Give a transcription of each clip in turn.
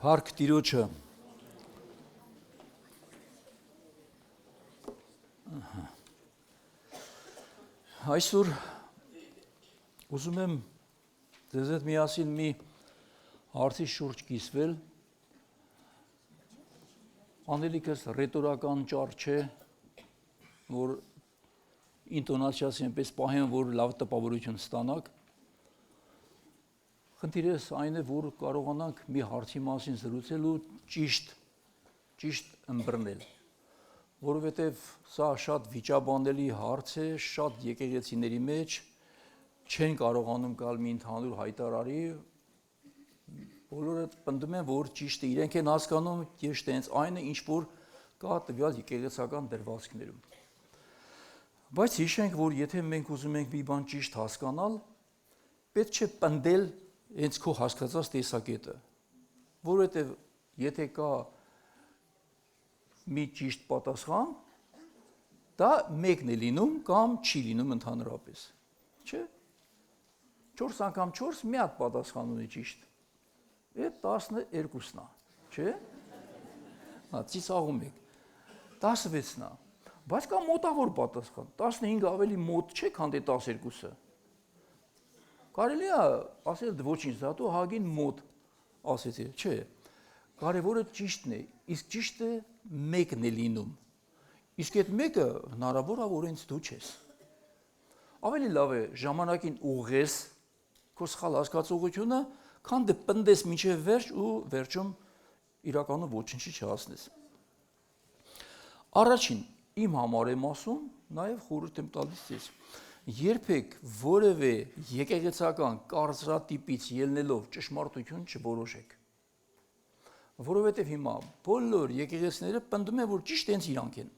Փառք Տիրոջը։ Այսօր ուզում եմ ձեզ հետ միասին մի հարցի շուրջ կիսվել։ Անելիքս ռետորական ճառ չէ, որ ինտոնացիաս այնպես պահեմ, որ լավ տպավորություն ստանաք։ Խնդիրս այն է, որ կարողանանք մի հարցի մասին զրուցելու ճիշտ ըմբռնել, որովհետև սա շատ վիճաբանելի հարց է, շատ եկեղեցիների մեջ չեն կարողանում գալ մի ընդհանուր հայտարարի, բոլորը պնդում են, որ ճիշտը իրենք են հասկանում, եւ տենց այն է, ինչ որ կա տվյալ եկեղեցական դրվածքներում։ Բայց հիշենք, որ եթե մենք ուզում ենք մի բան ճիշտ հասկանալ, պետք չէ պնդել հենց քո հասկացած տեսակետը, որովհետև եթե կա մի ճիշտ պատասխան, դա մեկն է լինում կամ չի լինում ընդհանրապես, չէ՞։ 4 անգամ 4 մի հատ պատասխան ունի ճիշտ։ Այդ 12-ն է, չէ՞։ Հա, ծիծաղում եք։ 16-ն է։ Բայց կա մոտավոր պատասխան, 15 ավելի մոտ չէ, քան դե 12-ը։ Կարելի է ասել ոչինչ, դատու հագին մոտ ասեցի, չէ։ Կարևորը ճիշտն է, իսկ ճիշտը մեկն է լինում։ Իսկ այդ մեկը հնարավոր է, որ ինձ դու չես։ Ավելի լավ է ժամանակին ուղղես քո սխալ հասկացողությունը, քան դե պնդես մինչև վերջ ու վերջում իրականում ոչինչի չհասնես։ Առաջին իմ համար եմ ասում, նաև խորհուրդ եմ տալիս ձեզ։ Երբեք որևէ եկեղեցական կարծրատիպից ելնելով ճշմարտություն չորոշեք։ Որովհետև հիմա բոլոր եկեղեցիները պնդում են, որ ճիշտ հենց իրանք են։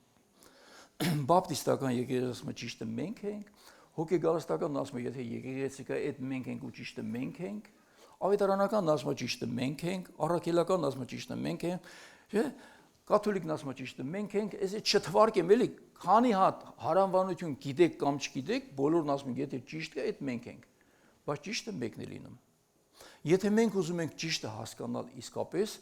Բապտիստական եկեղեցը ճիշտը մենք ենք, հոգեգարստական ասում է, եթե եկեղեցի կա, այդ մենք ենք ու ճիշտը մենք ենք, ավետարանական ասում է ճիշտը մենք ենք, առաքելական ասում է ճիշտը մենք ենք, չէ՞։ Կաթոլիկն ասում է ճիշտը մենք ենք, այս չթվարկեմ, էլի քանի հատ հարանվանություն գիտեք կամ չգիտեք, բոլորն ասում են, եթե ճիշտ է, այդ մենք ենք, բայց ճիշտը մեկն է լինում։ Եթե մենք ուզում ենք ճիշտը հասկանալ իսկապես,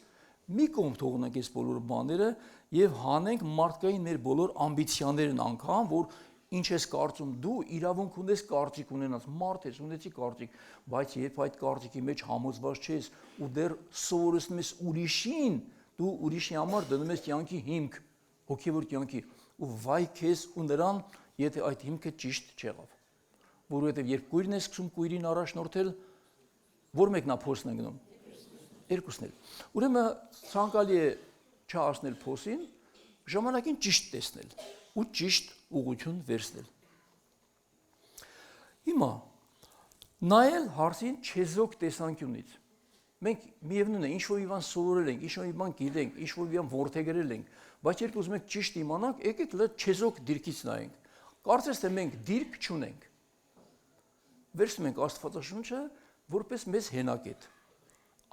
մի կողմ թողնենք այս բոլոր բաները եւ հանենք մարդկային մեր բոլոր ամբիցիաներն անգամ, որ ինչ ես կարծում դու, իրավունք ունես կարծիք ունենաս, մարդ ես, ունեցի կարծիք, բայց երբ այդ կարծիքի մեջ համոզված չես ու դեռ սովորեցնում ես ուրիշին, դու ուրիշի համար դնում ես կյանքի հիմք, հոգևոր կյանքի, ու վայ քեզ ու նրան, եթե այդ հիմքը ճիշտ չեղավ։ Որովհետև երբ կույրն է սկսում կույրին առաջնորդել, որ մեկն է փոսն ընկնում։ Երկուսն էլ։ Ուրեմն ցանկալի է չհասնել փոսին, ժամանակին ճիշտ տեսնել ու ճիշտ ուղղություն վերցնել։ Հիմա նայել հարցին չեզոք տեսանկյունից։ Մենք միևնույն է, ինչ-որ մի բան սովորել ենք, ինչ-որ մի բան գիտենք, ինչ-որ մի բան որդեգրել ենք, բայց երբ ուզում ենք ճիշտ իմանանք, եկեք չեզոք դիրքից նայենք։ Կարծես թե մենք դիրք չունենք։ Վերցնում ենք Աստվածաշունչը որպես մեզ հենակետ։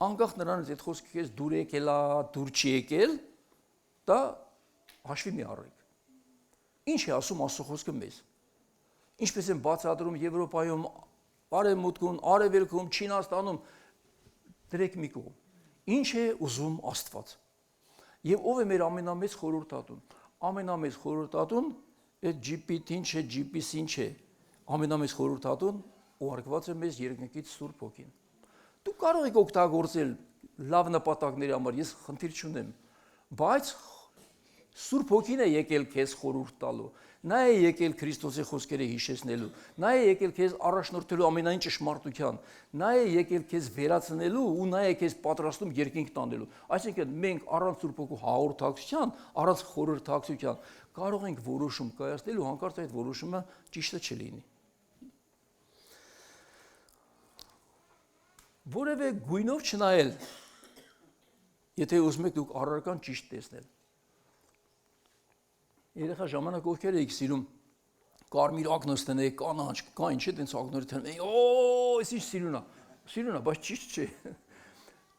Անկախ նրանից այդ խոսքը քեզ դուր եկել է, դուր չի եկել, դա հաշվի մի առեք։ Ինչ է ասում Աստծո խոսքը մեզ։ Ինչպես են բացատրում Եվրոպայում, Արևմուտքում, Արևելքում, Չինաստանում, դրեք մի կողմ։ Ինչ է ուզում Աստված։ Եվ ով է մեր ամենամեծ խորհրդատուն։ Ամենամեծ խորհրդատուն այդ GPT-ն չէ, GPS-ին չէ։ Ամենամեծ խորհրդատուն ուղարկված է մեզ երկնքից Սուրբ Հոգին։ Դու կարող եք օգտագործել լավ նպատակների համար, ես խնդիր չունեմ, բայց Սուրբ Հոգին է եկել քեզ խորհուրդ տալու, նա է եկել Քրիստոսի խոսքերը հիշեցնելու, նա է եկել քեզ առաջնորդելու ամենայն ճշմարտության, նա է եկել քեզ վերացնելու ու նա է քեզ պատրաստում երկինք տանելու։ Այսինքն մենք առանց Սուրբ Հոգու հաղորդակցության, առանց խորհրդակցության կարող ենք որոշում կայացնել ու հանկարծ այդ որոշումը ճիշտը չլինի։ Որևէ գույնով չնայել, եթե ուզում եք դուք առարկան ճիշտ տեսնել։ Երեխա ժամանակ ովքեր եք սիրում կարմիր ակնոց տնեք, կանաչ, կա ինչ է տենց ակնորի թվում, այս ինչ սիրուն է, բայց ճիշտ չէ։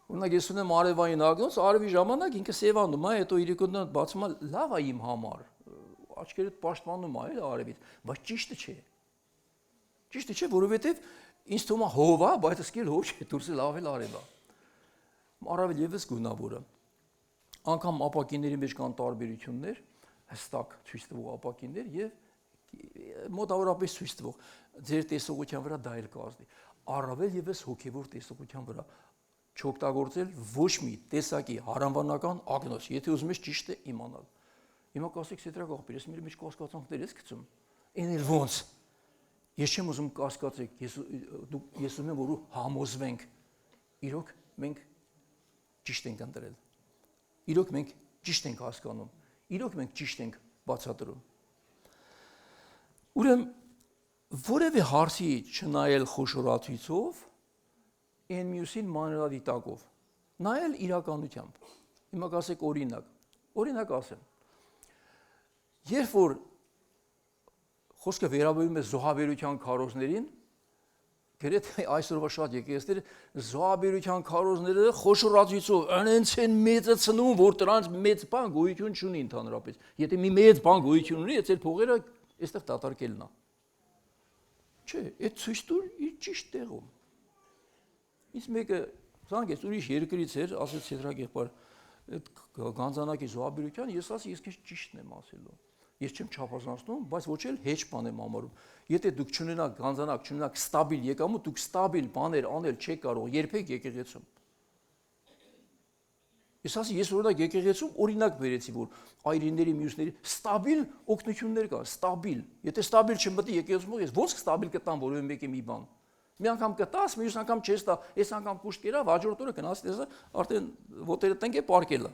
Օրինակ ես ունեմ արևային ակնոց, արևի ժամանակ ինքը սևանում է, հետո իրիկոտնը բացում է, լավ է իմ համար, աչքերդ պաշտպանում է էլ արևից, բայց ճիշտը չէ։ Ճիշտը չէ, որովհետև ինձ թվում է հով է, բայց սկիլ հով չէ, դուրսը լավ էլ արև է։ Առավել եւս գունավորը։ Անկամ ապակիների մեջ կան տարբերություններ, հստակ ցույց տվող ապակիներ եւ մոտավորապես ցույց տվող ձեր տեսողության վրա դա էլ կազդի։ Առավել եւս հոգեվոր տեսողության վրա չօգտագործել ոչ մի տեսակի հարանվանական ակնոց, եթե ուզում ես ճիշտ է իմանալ։ Հիմա կասեք սետրակ աղբեր, ես մեր մեջ կասկածանքներ ես գցում։ Էն էլ ոնց։ Ես չեմ ուզում կասկածեք, ես ուզում եմ որ համոզվենք։ Իրոք մենք ճիշտ ենք ընտրել։ Իրոք մենք ճիշտ ենք հասկանում։ Իրոք մենք ճիշտ ենք բացատրում։ Ուրեմն որևէ հարցի չնայել խոշորացույցով, այն մյուսին մանրադիտակով, նայել իրականությամբ։ Հիմա կասեք օրինակ ասեմ։ Երբ որ խոսքը վերաբերում է զոհաբերության քարոզներին, գրեթե այսօրվա շատ եկեղեցիներ զոհաբերության քարոզները խոշորացույցով այնց են մեծացնում, որ դրանց մեծ բան գոյություն չունի ընդհանրապես։ Եթե մի մեծ բան գոյություն ունի, այդ փողերը այստեղ դատարկելն է։ Չէ, այդ ցույց տուր իր ճիշտ տեղում։ Իսկ մեկը զանգեց ուրիշ երկրից էր, ասեց Սեդրակ եղբայր, այդ գանձանակի զոհաբերության ես ասի ես քեզ ճիշտն եմ ասելու։ Ես չեմ չափազանցնում, բայց ոչ էլ հեչ բան եմ համարում։ Եթե դուք չունենաք գանձանակ, չունենաք ստաբիլ եկամուտ, դուք ստաբիլ բաներ անել չեք կարող երբեք եկեղեցում։ Ես ասի, ես օրինակ եկեղեցում օրինակ բերեցի, որ այրիների մյուսների ստաբիլ օգնություններ կա, ստաբիլ։ Եթե ստաբիլ չմտնի եկեղեցում, ես ոնց ստաբիլ կտամ որևէ մեկի մի բան։ Մի անգամ կտաս, մյուս անգամ չես տա, այս անգամ կուշտ կերավ, հաջորդ օրը գնաս տեսա, արդեն ոտերը տնկե պարկելը։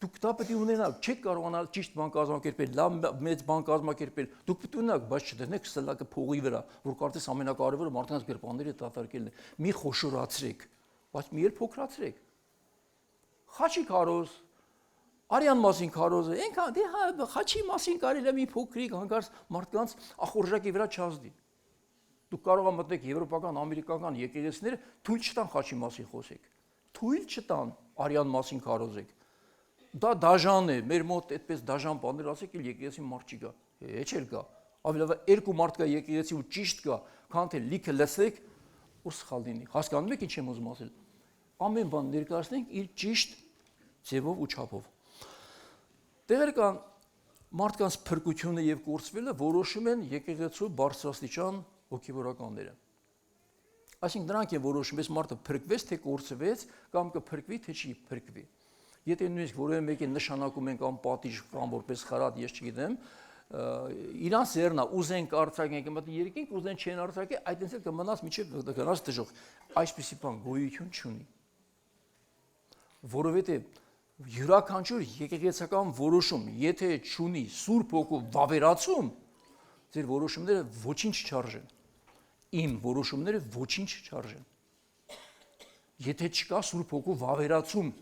Դուք դա պետք է ունենաք, չեք կարողանալ ճիշտ բան կազմակերպել, լավ մեծ բան կազմակերպել, դուք պետք է ունենաք, բայց չդնեք սլակը փողի վրա, որ կարծես ամենակարևորը մարդկանց գրպանները դատարկելն է։ Մի խոշորացրեք, բայց մի էլ փոքրացրեք։ Խաչի քարոզ, արյան մասին քարոզը, այնքան դե հա խաչի մասին կարելի է մի փոքրիկ հանկարծ մարդկանց ախորժակի վրա չազդի։ Դուք կարող եք մտնել եվրոպական, ամերիկական եկեղեցիները թույլ չտան խաչի մասին խոսեք։ Թույլ չտան արյան մասին քարոզեք։ Դա դաժան է, մեր մոտ այդպես դաժան բաներ ասեք, էլ եկեղեցի մարդ չի գա, հեչ էլ կա։ Ավելի լավ երկու մարդ կա եկեղեցի ու ճիշտ կա, քան թե լիքը լսեք ու սխալ լինի։ Հասկանում եք ինչ եմ ուզում ասել։ Ամեն բան ներկայացնենք իր ճիշտ ձևով ու չափով։ Տեղեր կան մարդկանց փրկությունը եւ կորցվելը որոշում են եկեղեցու բարձրաստիճան հոգեվորականները։ Այսինքն դրանք են որոշում, ես մարդը փրկվեց թե կորցվեց կամ կփրկվի թե չի փրկվի։ Եթե նույնիսկ որևէ մեկի նշանակում են կամ պատիժ կամ որպես խրատ, ես չգիտեմ, իրանց ձեռնա ուզեն կարծրակեն կմտնի երկինք, ուզեն չեն արձակի, այդտենց էլ կմնաց միջև գնաց դժոխ։ Այսպիսի բան գոյություն չունի։ Որովհետև յուրաքանչյուր եկեղեցական որոշում, եթե չունի Սուրբ Հոգու վավերացում, ձեր որոշումները ոչինչ չարժեն։ Իմ որոշումները ոչինչ չարժեն։ Եթե չկա Սուրբ Հոգու վավերացում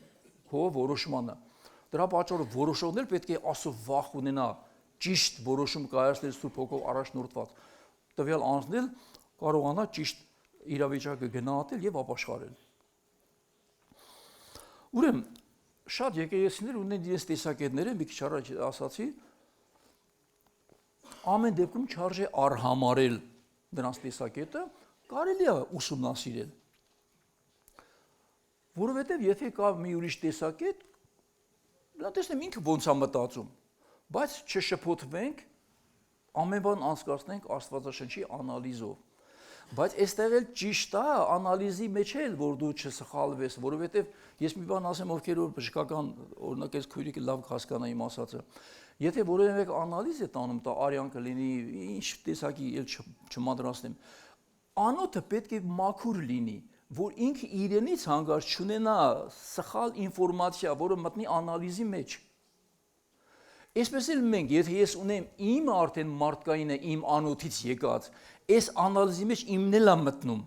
քո որոշմանը, դրա պատճառով որոշողներ պետք է Աստծո վախ ունենա, ճիշտ որոշում կայացնել Սուրբ Հոգով առաջնորդված։ Տվյալ անձնել կարողանա ճիշտ իրավիճակը գնահատել եւ ապաշխարել։ Ուրեմն շատ եկեղեցիներ ունեն իրենց տեսակետները, մի քիչ առաջ ասացի, ամեն դեպքում չարժե արհամարել դրանց տեսակետը, կարելի է ուսումնասիրել։ Որովհետև եթե կա մի ուրիշ տեսակետ, նա տեսնեմ ինքը ոնց է մտածում, բայց չշփոթվենք, ամեն բան անցկացնենք Աստվածաշնչի անալիզով։ Բայց այստեղ էլ ճիշտ է անալիզի մեջ էլ, որ դու չսխալվես, որովհետև ես մի բան ասեմ, ովքեր որ բժշկական օրինակ այս քույրիկը լավ կհասկանա իմ ասածը։ Եթե որևէ մեկ անալիզ է տանում, դա արյան կլինի, ինչ տեսակի էլ չմադրացնեմ։ Անոթը պետք է մաքուր լինի, որ ինքը իրենից հանգարց չունենա սխալ ինֆորմացիա, որը մտնի անալիզի մեջ։ Այսպես էլ մենք, եթե ես ունեմ իմ արդեն մարդկայինը իմ անոթից եկած, այս անալիզի մեջ իմն էլ է մտնում,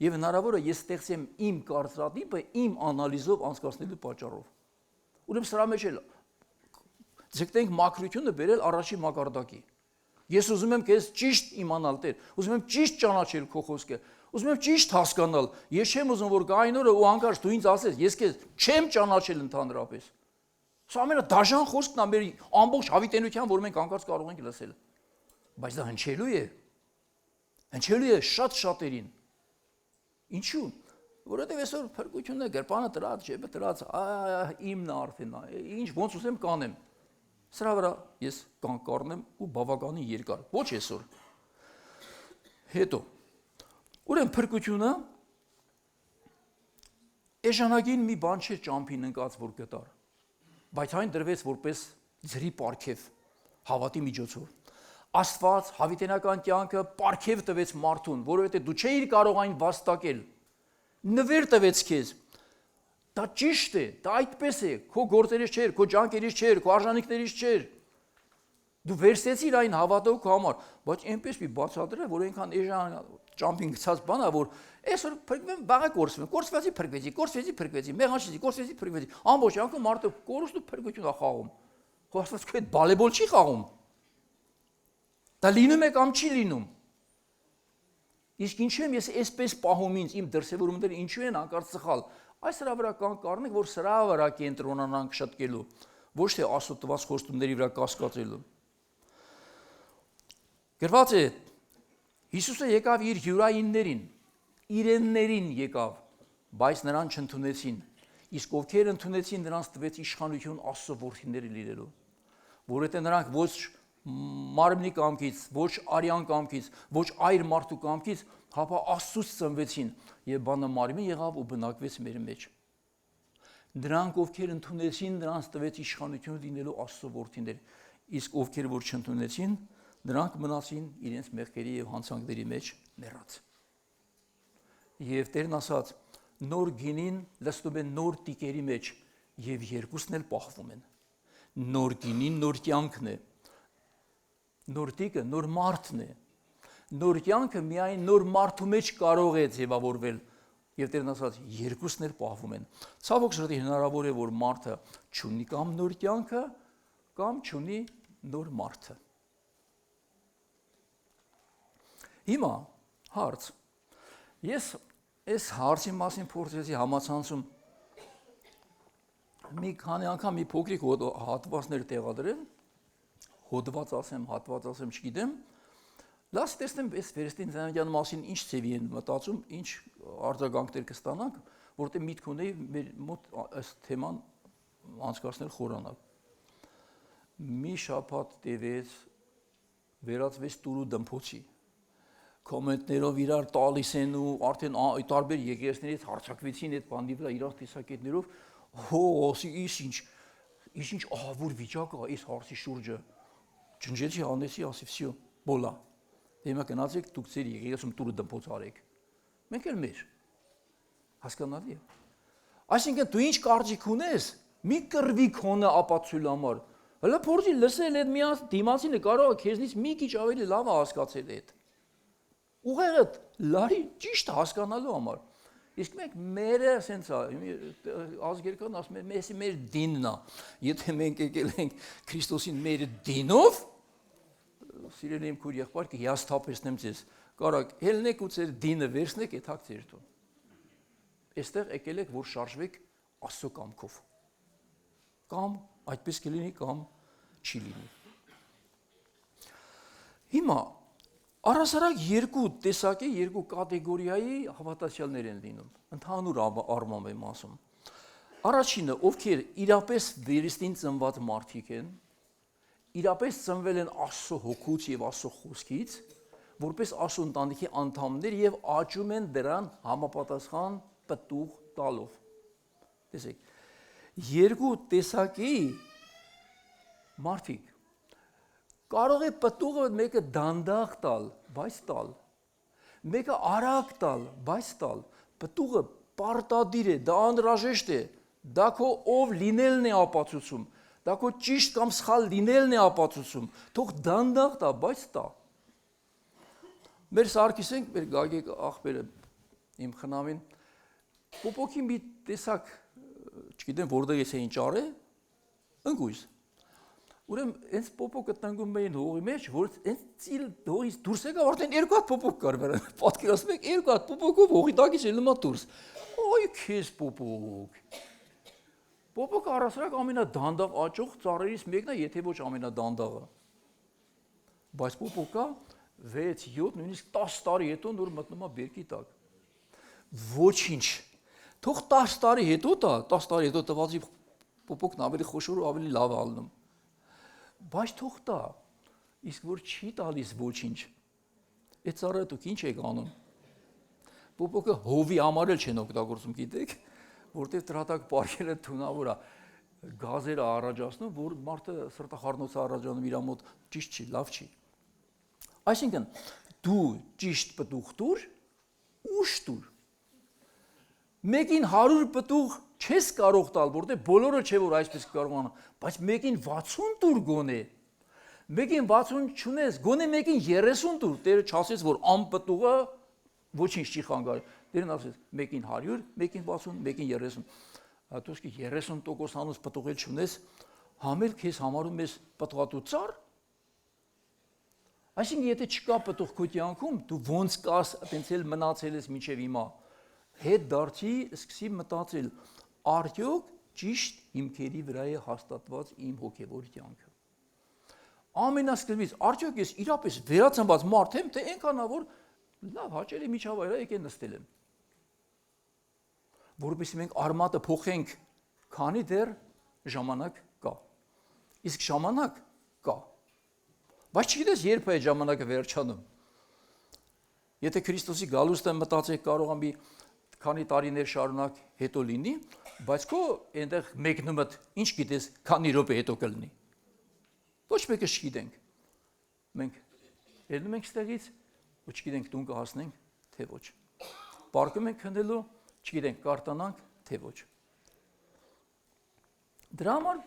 եւ հնարավոր է ես ստեղծեմ իմ կարծրատիպը իմ անալիզով անցկացնելու պատճառով։ Ուրեմն սրա մեջ էլ ձգտենք մաքրությունը բերել առաջի մակարդակի։ Ես ուզում եմ քեզ ճիշտ իմանալ, Տեր, ուզում եմ ճիշտ ճանաչել քո խոսքը, ուզում եմ ճիշտ հասկանալ։ Ես չեմ ուզում որ գային օրը ու հանկարծ դու ինձ ասես, ես քեզ չեմ ճանաչել ընդհանրապես։ Սա ամենադաժան խոսքն է մեր ամբողջ հավիտենության, որ մենք հանկարծ կարող ենք լսել։ Բայց դա հնչելու է շատ շատերին։ Ինչու՞։ Որովհետև այսօր փրկությունը գրպանը դրած, ջեբը դրած, իմն է արդեն, ինչ ոնց ուզեմ կանեմ։ Սրա վրա ես կանգառնեմ ու բավականին երկար, ոչ այսօր։ Հետո ուրեմն փրկությունը էժանագին մի բան չէր ճամփին ընկած, որ գտար, բայց այն դրվեց որպես ձրի պարգև հավատի միջոցով։ Աստված հավիտենական կյանքը պարգև տվեց մարդուն, որովհետև դու չէիր կարող այն վաստակել։ Նվեր տվեց քեզ։ Դա ճիշտ է, դա այդպես է, քո գործերից չէր, քո ջանքերից չէր, քո արժանինքներից չէր։ Դու վերցեցիր այն հավատով քո համար, բայց այնպես մի բացատրել, որ այնքան էժան ճամփին գցած բան է, որ այսօր փրկվեմ, վաղը կորսվեմ, կորսվածի փրկվեցի, մեղանչեցի, կորսվեցի փրկվեցի։ Ամբողջ անգամ մարդը կորուստ ու փրկություն է խաղում։ Քո Աստված քո հետ բալեբոլ չի խաղում։ Դա լինում է կամ չի լինում։ Իսկ ինչու եմ ես այսպես պահում ինձ իմ դրսևորումները ինչու են հանկարծ սխալ։ Այս սրա վրա կանգառնենք, որ սրա վրա կենտրոնանանք շտկելու, ոչ թե Աստծո տված խոստումների վրա կասկածելու։ Գրված է Հիսուսը եկավ իր հյուրայիններին, իրեններին եկավ, բայց նրան չընդունեցին։ Իսկ ովքեր ընդունեցին, նրանց տվեց իշխանություն Աստծո որդիները լինելու, որովհետև նրանք ոչ մարմնի կամքից, ոչ արյան կամքից, ոչ այր մարդու կամքից, հապա Աստծուց ծնվեցին եւ բանը մարմին եղավ ու բնակվեց մեր մեջ։ Նրանք ովքեր ընդունեցին, նրանց տվեց իշխանություն լինելու Աստծո որդիներ, իսկ ովքեր որ չընդունեցին, նրանք մնացին իրենց մեղքերի եւ հանցանքների մեջ մեռած։ Եվ Տերն ասաց. նոր գինին լցնում են նոր տիկերի մեջ եւ երկուսն էլ պահվում են։ Նոր գինին նոր կյանքն է։ Նոր տիկը նոր մարդն է։ Նոր կյանքը միայն նոր մարդու մեջ կարող է ձևավորվել եւ Տերն ասաց երկուսն էլ պահվում են։ Ցավոք սրտի հնարավոր է որ մարդը չունի կամ նոր կյանքը կամ չունի նոր մարդը։ Հիմա հարց։ Ես այս հարցի մասին փորձեցի համացանցում մի քանի անգամ մի փոքրիկ հատվածներ տեղադրել, հոդված ասեմ, հատված ասեմ, չգիտեմ, լաս տեսնեմ այս Վերստին Զանյանի մասին ինչ ծևի են մտածում, ինչ արձագանքներ կստանանք, որտեղ միտք ունեի մեր մոտ այս թեման անցկացնել խորանալ։ Մի շաբաթ տևեց, վերածվեց տուրու դմփոցի, կոմենտներով իրար տալիս են ու արդեն տարբեր եկեղեցիներից հարցակվեցին այդ բանի վրա իրար տեսակետներով, ինչ ահավոր վիճակ է այս հարցի շուրջը, ջնջեցի անեցի, ասի վсё, բոլա, հիմա գնացեք դուք ձեր եկեղեցում տուրը դմփոց արեք, մենք էլ մեր, հասկանալի է, այսինքն դու ինչ կարծիք ունես, մի կռվի քոնը ապացույց համար, հələ փորձի լսել այդ մի դիմացինը կարող է քեզնից մի քիչ ավելի լավ հասկացել այդ, ուղեղը լարի ճիշտ հասկանալու համար, իսկ մենք մերը սենց ազգերքան ասում են, մեր դինն է, եթե մենք եկել ենք Քրիստոսին մեր դինով, սիրելի իմ քույր եղբայր, կհիասթափեցնեմ ձեզ, կարակ ելնեք ու ձեր դինը վերցնեք, եթակ ձեր տուն, այստեղ եկել եք, որ շարժվեք Աստծո կամքով, կամ այդպես կլինի, կամ չի լինի։ Հիմա առհասարակ երկու տեսակի, երկու կատեգորիայի հավատացյալներ են լինում, ընդհանուր առմամբ եմ ասում։ Առաջինը, ովքեր իրապես վերստին ծնված մարդիկ են, իրապես ծնվել են Աստծո հոգուց եւ Աստծո խոսքից, որպես Աստծո ընտանիքի անդամներ եւ աճում են դրան համապատասխան պտուղ տալով։ Տեսեք, երկու տեսակի մարդիկ կարող է պտուղը մեկը դանդաղ տալ, բայց տալ, մեկը արագ տալ, բայց տալ, պտուղը պարտադիր է, դա անհրաժեշտ է, դա քո ով լինելն է ապացուցում, դա քո ճիշտ կամ սխալ լինելն է ապացուցում, թող դանդաղ տա, բայց տա։ Մեր Սարգիսենք, մեր Գագիկ աղբերը, իմ խնամին, պոպոքի մի տեսակ, չգիտեմ որտեղ ես էին ճարը, ընկույզ։ Ուրեմն հենց պոպոկը տնկում էին հողի մեջ, որ հենց ծիլ հողից դուրս եկավ, արդեն երկու հատ պոպոկ կար վրան։ Պատկերացնում եք, երկու հատ պոպոկով հողի տակից ելնում է դուրս։ Ոյ քեզ պոպոկ։ Պոպոկը առասարակ ամենադանդաղ աճող ծառերից մեկն է, եթե ոչ ամենադանդաղը։ Բայց պոպոկը 6, 7, նույնիսկ 10 տարի հետո նոր մտնում է բերքի տակ։ Ոչինչ Թող 10 տարի հետո տա, 10 տարի հետո տվածի փոփոխն ավելի խոշոր ու ավելի լավ ալնում։ Բայց թող տա, իսկ որ չի տալիս ոչինչ, այդ ծառը դուք ինչ եք անում։ Փոփոխը հովի համար էլ չեն օգտագործում, գիտեք, որտեղ տրատակ պարկելը թունավոր է, գազերը առաջացնում, որ մարդը սրտախառնոց առաջանում իր մոտ ճիշտ չի, լավ չի։ Այսինքն դու ճիշտ պտուղ տուր, ուշ տուր։ Մեկին 100 պտուղ չես կարող տալ, որտեղ բոլորը չէ որ այսպես կարողանան, բայց մեկին 60 տուր գոնե։ Մեկին 60 չունես, գոնե մեկին 30 տուր, Տերը չասեց որ անպտուղը ոչինչ չի խանգարի։ Տերն ասեց մեկին 100, մեկին 60, մեկին 30։ Դու իսկ 30% անուց պտուղ էլ չունես, համել քեզ համարում ես պտղատու ծառ։ Այսինքն եթե չկա պտուղ քո կյանքում, դու ոնց կաս, այտենց էլ մնացել ես մինչև հիմա։ Հետ դարձի սկսի մտածել, արդյոք ճիշտ հիմքերի վրա է հաստատված իմ հոգևոր կյանքը։ Ամենասկզբից, արդյոք ես իրապես վերացնված մարդ եմ, թե այնքան որ լավ հաճելի միջավայր է, եկել նստել եմ։ Որովհետեւ մենք արմատը փոխենք, քանի դեռ ժամանակ կա։ Իսկ ժամանակ կա։ Բայց չգիտես երբ է այդ ժամանակը վերջանում։ Եթե Քրիստոսի գալուստը մտածեք կարող ամի քանի տարիներ շարունակ հետո լինի, բայց քո այնտեղ մեկնումդ ինչ գիտես, քանի րոպե հետո կլինի։ Ոչ մեկը չգիտենք։ Մենք ելնում ենք ստեղից ու չգիտենք տուն կհասնենք, թե ոչ։ Պարկում ենք քնելու, չգիտենք կարտանանք, թե ոչ։ Դրա համար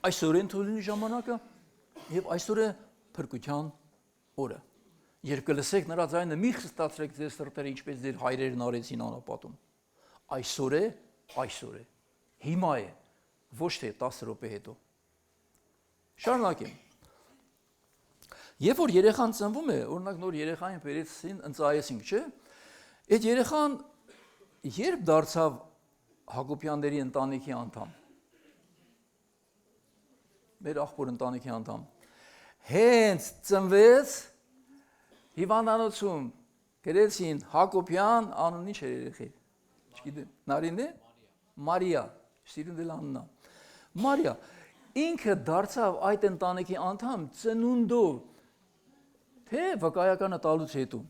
այսօր են թույլի ժամանակը եւ այսօր է փրկության օրը։ Երբ կլսեք նրա ձայնը, մի խստացրեք ձեր սրտերը, ինչպես ձեր հայրերն արեցին անապատում։ Այսօր է, հիմա է, ոչ թե 10 րոպե հետո։ Շարունակեմ։ Երբ որ երեխան ծնվում է, օրինակ նոր երեխային բերեցին, ընծայեցինք, չէ՞։ Այդ երեխան երբ դարձավ Հակոբյանների ընտանիքի անդամ։ Մեր աղբոր ընտանիքի անդամ։ Հենց ծնվեց հիվանդանոցում գրեցին Հակոբյան, անունն ինչ էր երեխի։ Չգիտեմ, Նարին է։ Մարիա, սիրունդել անունն է։ Մարիա, ինքը դարձավ այդ ընտանիքի անդամ ծնունդով, թե վկայականը տալուց հետո։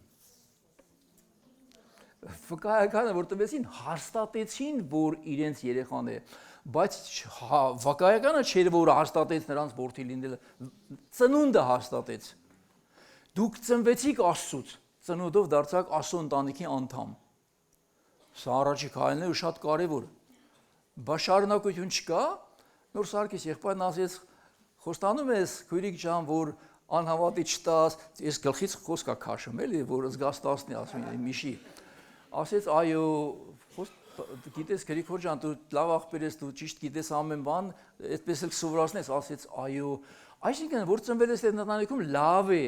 Վկայականը որ տվեցին, հաստատեցին, որ իրենց երեխան է, բայց վկայականը չէր, որ հաստատեց նրանց որդի լինելը, ծնունդը հաստատեց։ Դուք ծնվեցիք Աստծուց, ծնունդով դարձաք Աստծո ընտանիքի անդամ։ Սա առաջի քայլն է ու շատ կարևոր։ Բայց շարունակություն չկա, նոր Սարգիս եղբայրն ասեց, խոստանում ես քույրիկ ջան, որ անհավատի չտաս, ես գլխից խոսքա քաշում էլի, որ զգաստացնի, ասում եմ, միշի։ Ասեց, այո, գիտես Գրիգոր ջան, դու լավ աղբեր ես, դու ճիշտ գիտես ամեն բան, այդպես էլ սովորացնես, ասեց, այո։ Այսինքն, որ ծնվել ես այդ ընտանիքում լավ է,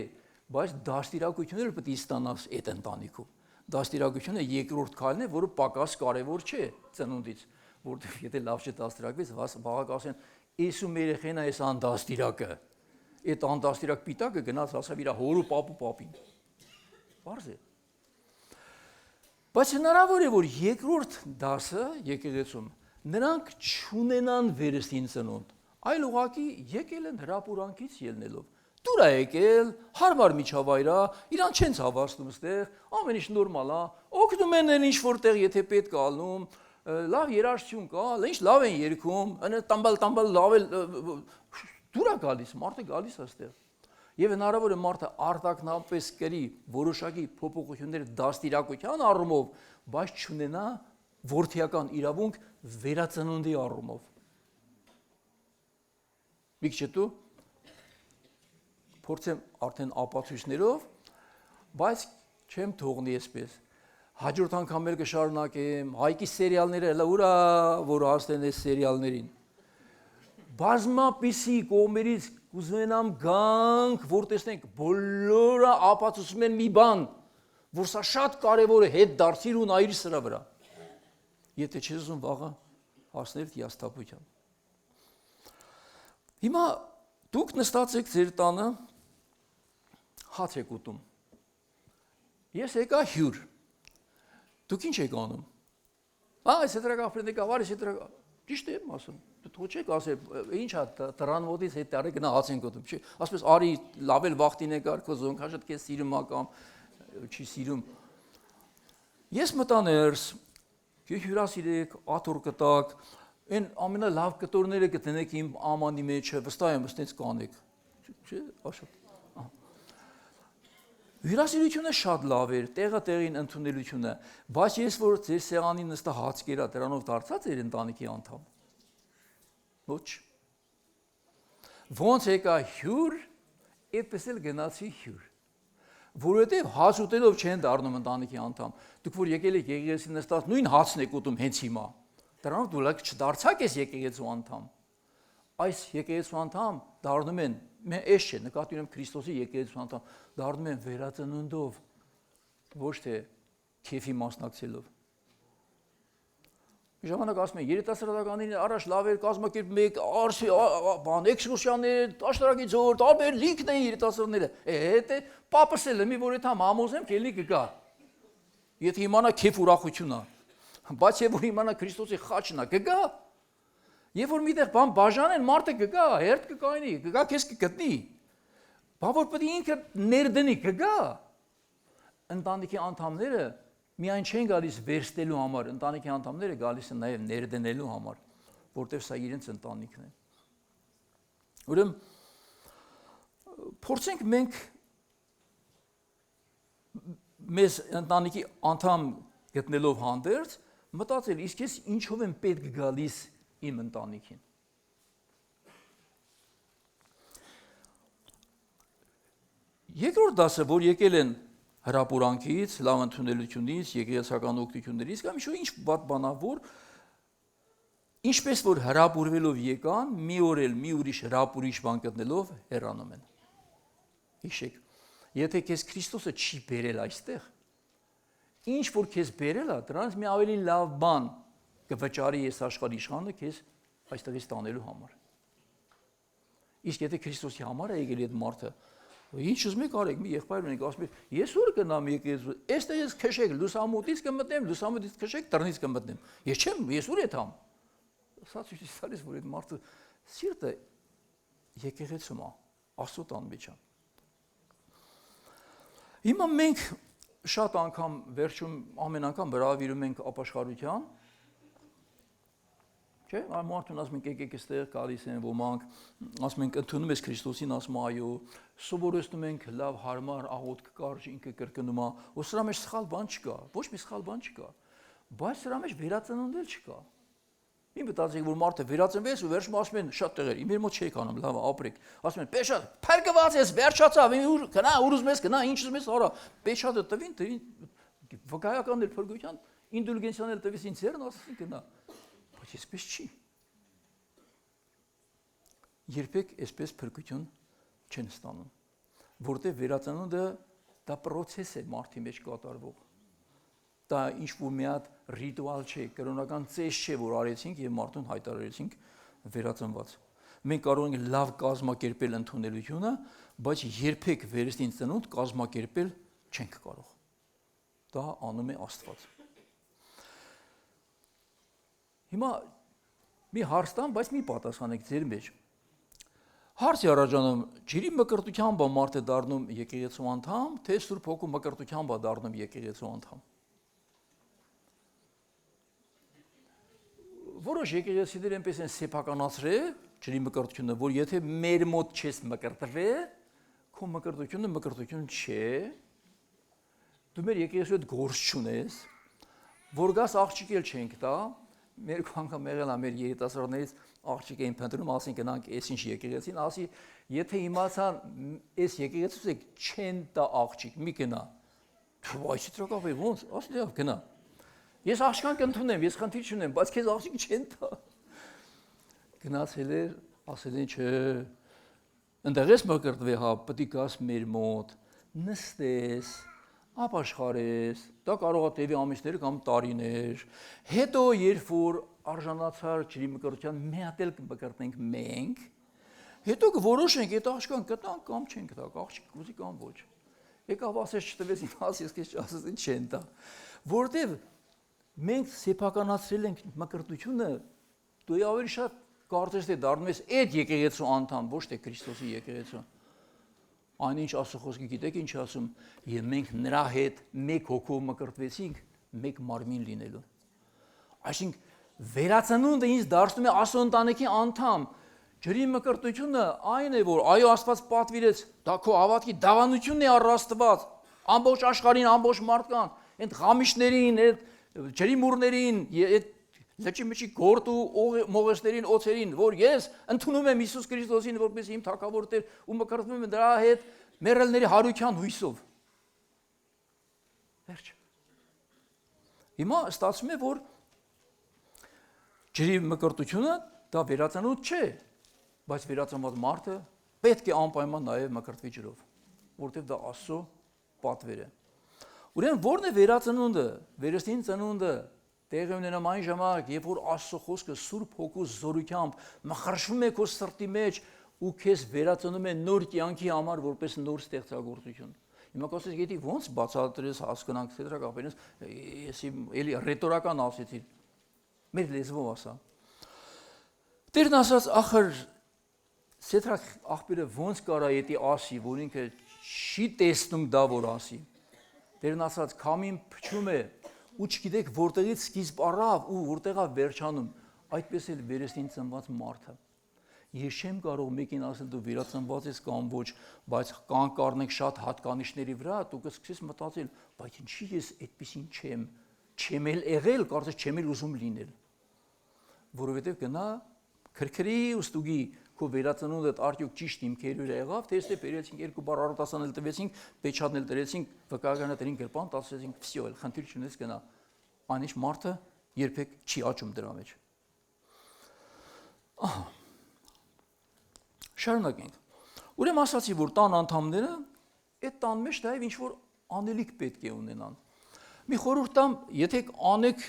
բայց դաստիարակությունը էլ պետք է ստանաս այդ ընտանիքում։ Դաստիարակությունը երկրորդ քայլն է, որը պակաս կարևոր չէ ծնունդից, որտեղ եթե լավ չդաստիարակվես, վաղը կասեն, «Էս ու մեր երեխան է, էս անդաստիարակը»։ Այդ անդաստիարակ պիտակը գնաց ասավ իր հոր ու պապին։ Պարզ է։ Բայց հնարավոր է, որ երկրորդ դասը եկեղեցում նրանք չունենան վերստին ծնունդ, այլ ուղղակի եկել են հրապուրանքից ելնելով։ Դուր է եկել, հարմար միջավայր է, իրան չեն ցավացնում ստեղ, ամեն ինչ նորմալ է, օգնում են ինչ որտեղ եթե պետք է ալնում, լավ երաժշտություն կա, ինչ լավ են երգում, տամբալ լավ է, դուր է գալիս, մարդը գալիս է ստեղ։ Եվ հնարավոր է մարդը արտակնապես կրի որոշակի փոփոխություններ դաստիարակության առումով, բայց չունենա որդիական իրավունք վերածնունդի առումով։ Մի քիչ հետո փորձեմ արդեն ապացույցներով, բայց չեմ թողնի այսպես։ Հաջորդ անգամ էլ կշարունակեմ, Հայկի սերիալները հələ ուրա, որ հասնեն այս սերիալներին։ Բազմապիսի կողմերից կուզենամ գանք, որ տեսնենք բոլորը ապացուցում են մի բան, որ սա շատ կարևոր է, հետ դարձիր ու նայիր սրա վրա։ Եթե չես ուզում վաղը հասնել հիասթափության։ Հիմա դուք նստած եք ձեր տանը, հաց եք ուտում։ Ես եկա հյուր։ Դուք ինչ եք անում։ Այս հետրակապրենի կավարի հետրակա։ Ճիշտ եմ ասում։ Դու չեք ասել, ինչ է դրան մոտից հետ տարի գնա հացեն գոտում, չի։ Ասես արի լավել վախտին է կար քո զոնք, հաշտ քեզ սիրում ակամ, չի սիրում։ Ես մտա ներս, հյուրասիրեք, աթոռ կտակ, այն ամենալավ կտորները գտնեք իմ ամանի մեջը, վստահ եմ, ըստենց կանեք։ Չէ, աշոտ։ Հյուրասիրությունը շատ լավ էր, տեղը տեղին ընդունելությունը, բայց ես որ ձեր սեղանին նստա հաց կերա, դրանով դարձած էր ընտանիքի անդամ։ Ոչ։ Ոնց եկա հյուր, այդպես էլ գնացի հյուր։ Որովհետև հաց ուտելով չեն դառնում ընտանիքի անդամ։ Դուք որ եկել եք եկեղեցի նստած նույն հացն եք ուտում հենց հիմա։ Դրանով դու լավ չդարձակ ես եկեղեցու անդամ։ Այս եկեղեցու անդամ դառնում են, այս չէ, նկատի ունեմ Քրիստոսի եկեղեցու անդամ, դառնում են վերածննդով, ոչ թե քեֆի մասնակցելով։ Ժամանակ ասում են երիտասարդականներին առաջ լավ էր կազմակերպ մեկ բան էքսկուրսիաներ, աշտարակի ձոր, տարբեր լիքն են երիտասարդները։ Հետո պապս էլ մի որ այդամ համոզեմ կելի կգա։ Եթե իմանա քեֆ ուրախությունն է, բայց եւ որ իմանա Քրիստոսի խաչն է, կգա։ Երբ որ միտեղ բան բաժանեն, մարդը կգա, հերթ կկայնի, կգա քեզ կգտնի։ Բան որ պետք է ինքը ներդնի, կգա։ Ընտանիքի անդամները միայն չեն գալիս վերստելու համար, ընտանիքի անդամները գալիս են նաև ներդնելու համար, որտեղ սա իրենց ընտանիքն է։ Ուրեմն փորձենք մենք մեզ ընտանիքի անդամ գտնելով հանդերձ մտածել, իսկ ես ինչով եմ պետք գալիս իմ ընտանիքին։ Երկրորդ դասը, որ եկել են հրապուրանքից, լավ ընդունելությունից, եկեղեցական օգնություններից կամ ինչ բաց բանա, որ ինչպես որ հրապուրվելով եկան, մի օր էլ մի ուրիշ հրապուրիչ բան գտնելով հեռանում են։ Հիշեք, եթե քեզ Քրիստոսը չի բերել այստեղ, ինչ որ քեզ բերել է, դրանից մի ավելի լավ բան կվճարի այս աշխարհի իշխանը քեզ այստեղից տանելու համար։ Իսկ եթե Քրիստոսի համար է եկել այդ մարդը, ինչ ուզում եք արեք, մի եղբայր ունենք, ասում եք, ես ուր գնամ եկեղեցու, այստեղ ես քշեք, լուսամուտից կմտնեմ, լուսամուտից քշեք, դռնից կմտնեմ։ Ես չեմ, ես ուր եթամ։ Սա ցույց տալիս, որ այդ մարդը սիրտը եկեղեցում է, Աստծո տան մեջ է։ Հիմա մենք շատ անգամ վերջում ամեն անգամ բրավիրում ենք ապաշխարության, չէ՞, մարդուն ասում ենք եկեք այստեղ գալիս են ոմանք, ասում ենք ընդունում ես Քրիստոսին, ասում այո, սովորեցնում ենք լավ հարմար աղոթք կարճ ինքը կրկնում է, ու սրա մեջ սխալ բան չկա, ոչ մի սխալ բան չկա, բայց սրա մեջ վերածննդել չկա։ Մի մտածեք, որ մարդը վերածնվեց ու վերջում ասում են շատ տեղեր, իմ մոտ չի կանում, լավ ապրեք, ասում են պեշա, փրկված ես, վերջացավ, գնա ուր ուզում ես, գնա ինչ ուզում ես, արա, պեշա տվին, վկայական էլ փրկության, ինդուլգենցիան էլ տվին ինձ երն, ասեցին գնա։ Բայց այսպես չի։ Երբեք այսպես փրկություն չեն ստանում, որտեղ վերածնունդը դա process է մարդի մեջ կատարվող։ Դա ինչ-որ մի հատ ռիտուալ չէ, կրոնական ծես չէ, որ արեցինք եւ մարդուն հայտարարեցինք վերածնված։ Մենք կարող ենք լավ կազմակերպել ընդունելությունը, բայց երբեք վերստին ծնունդ կազմակերպել չենք կարող։ Դա անում է Աստված։ Հիմա մի հարց տամ, բայց մի պատասխանեք ձեր մեջ։ Հարց է առաջանում, ջրի մկրտությամբ է մարդը դառնում եկեղեցու անդամ, թե Սուրբ Հոգու մկրտությամբ է դառնում եկեղեցու անդամ։ Որոշ եկեղեցիներ այնպես են սեփականացրել ջրի մկրտությունը, որ եթե մեր մոտ չես մկրտվել, քո մկրտությունը մկրտություն չէ, դու մեր եկեղեցու հետ գործ չունես, որ գաս աղջիկ էլ չենք տա, մեր անգամ եղել է մեր երիտասարդներից աղջիկ էին փնտրում, ասին գնանք այսինչ եկեղեցին, ասի եթե իմացան այս եկեղեցուց եք չեն տա աղջիկ, մի գնա։ Այս ծրակապի ոնց, ասի լավ գնա։ Ես աղջկան կընդունեմ, ես խնդիր չունեմ, բայց քեզ աղջիկ չեն տա։ Գնացել էր, ասել են չէ, ընդեղ ես մկրտվել, հա, պետք է գաս մեր մոտ, նստես, ապաշխարես, դա կարող է տևի ամիսներ կամ տարիներ, հետո երբ որ արժանացար ջրի մկրտության մի հատ էլ կմկրտնենք մենք, հետո կորոշենք այդ աղջկան կտանք կամ չենք տա, աղջիկ կուզի կամ ոչ։ Եկավ ասես չտվես, իմ ասես քեզ ասես չեն տա, որտեվ մենք սեփականացրել ենք մկրտությունը, դու ավելի շատ կարծես թե դառնում ես այդ եկեղեցու անդամ, ոչ թե Քրիստոսի եկեղեցու։ Այնինչ Աստծո խոսքը գիտեք ինչ ասում, եւ մենք նրա հետ մեկ հոգով մկրտվեցինք, մեկ մարմին լինելու։ Այսինքն վերածնունդը ինձ դարձնում է Աստծո ընտանիքի անդամ։ Ջրի մկրտությունը այն է, որ այո Աստված պատվիրեց, դա քո հավատքի դավանությունն է առ Աստված, ամբողջ աշխարհին, ամբողջ մարդկան, այդ խամիշներին, այդ ջրի մուրներին, այդ լճի միջի գործ ու մողեսներին, օծերին, որ ես ընդունում եմ Հիսուս Քրիստոսին որպես իմ թագավոր Տեր ու մկրտվում եմ դրա հետ մեռելների հարության հույսով։ Վերջ։ Հիմա ստացվում է, որ ջրի մկրտությունը դա վերածնունդ չէ, բայց վերածնված մարդը պետք է անպայման նաև մկրտվի ջրով, որովհետև դա Աստծո պատվեր է։ Ուրեմն ո՞րն է վերածնունդը, վերստին ծնունդը, տեղի ունենամ այն ժամանակ, երբ որ Աստծո խոսքը Սուրբ Հոգու զորությամբ մխրշվում է քո սրտի մեջ ու քեզ վերածնում է նոր կյանքի համար որպես նոր ստեղծագործություն։ Հիմա կասես, գիտի ո՞նց բացատրես հասկանանք սետրակապերից, ես էլի ռետորական ասեցի, մեր լեզվով ասա։ Տերն ասաց, ախր սետրակ աղբերը ո՞նց կարա էդի ասի, որ ինքը չի տեսնում դա որ ասի։ Տերն ասաց, քամին փչում է ու չգիտեք որտեղից սկիզբ առավ ու որտեղ է վերջանում, այդպես էլ վերստին ծնված մարդը։ Ես չեմ կարող մեկին ասել դու վերածնված ես կամ ոչ, բայց կան կառնեք շատ հատկանիշների վրա, դու կսկսես մտածել, բայց ինչի ես այդպեսին չեմ էլ եղել, կարծես չեմ էլ ուզում լինել։ Որովհետև գնա քրքրի ու ստուգի քո վերածնունդդ արդյոք ճիշտ հիմքերի վրա եղավ, թե ստե բերեցինք երկու բառ առտասանել տվեցինք, պեչատնել դրեցինք, վկայականը դրին գրպան, տասեցինք, վсё, էլ խնդիր չունես գնա։ Այնինչ մարդը երբեք չի աճում դրա մեջ։ Ահա։ Շարունակենք։ Ուրեմն ասացի, որ տան անդամները այդ տան մեջ նաև ինչ որ անելիք պետք է ունենան։ Մի խորհուրդ տամ, եթե անեք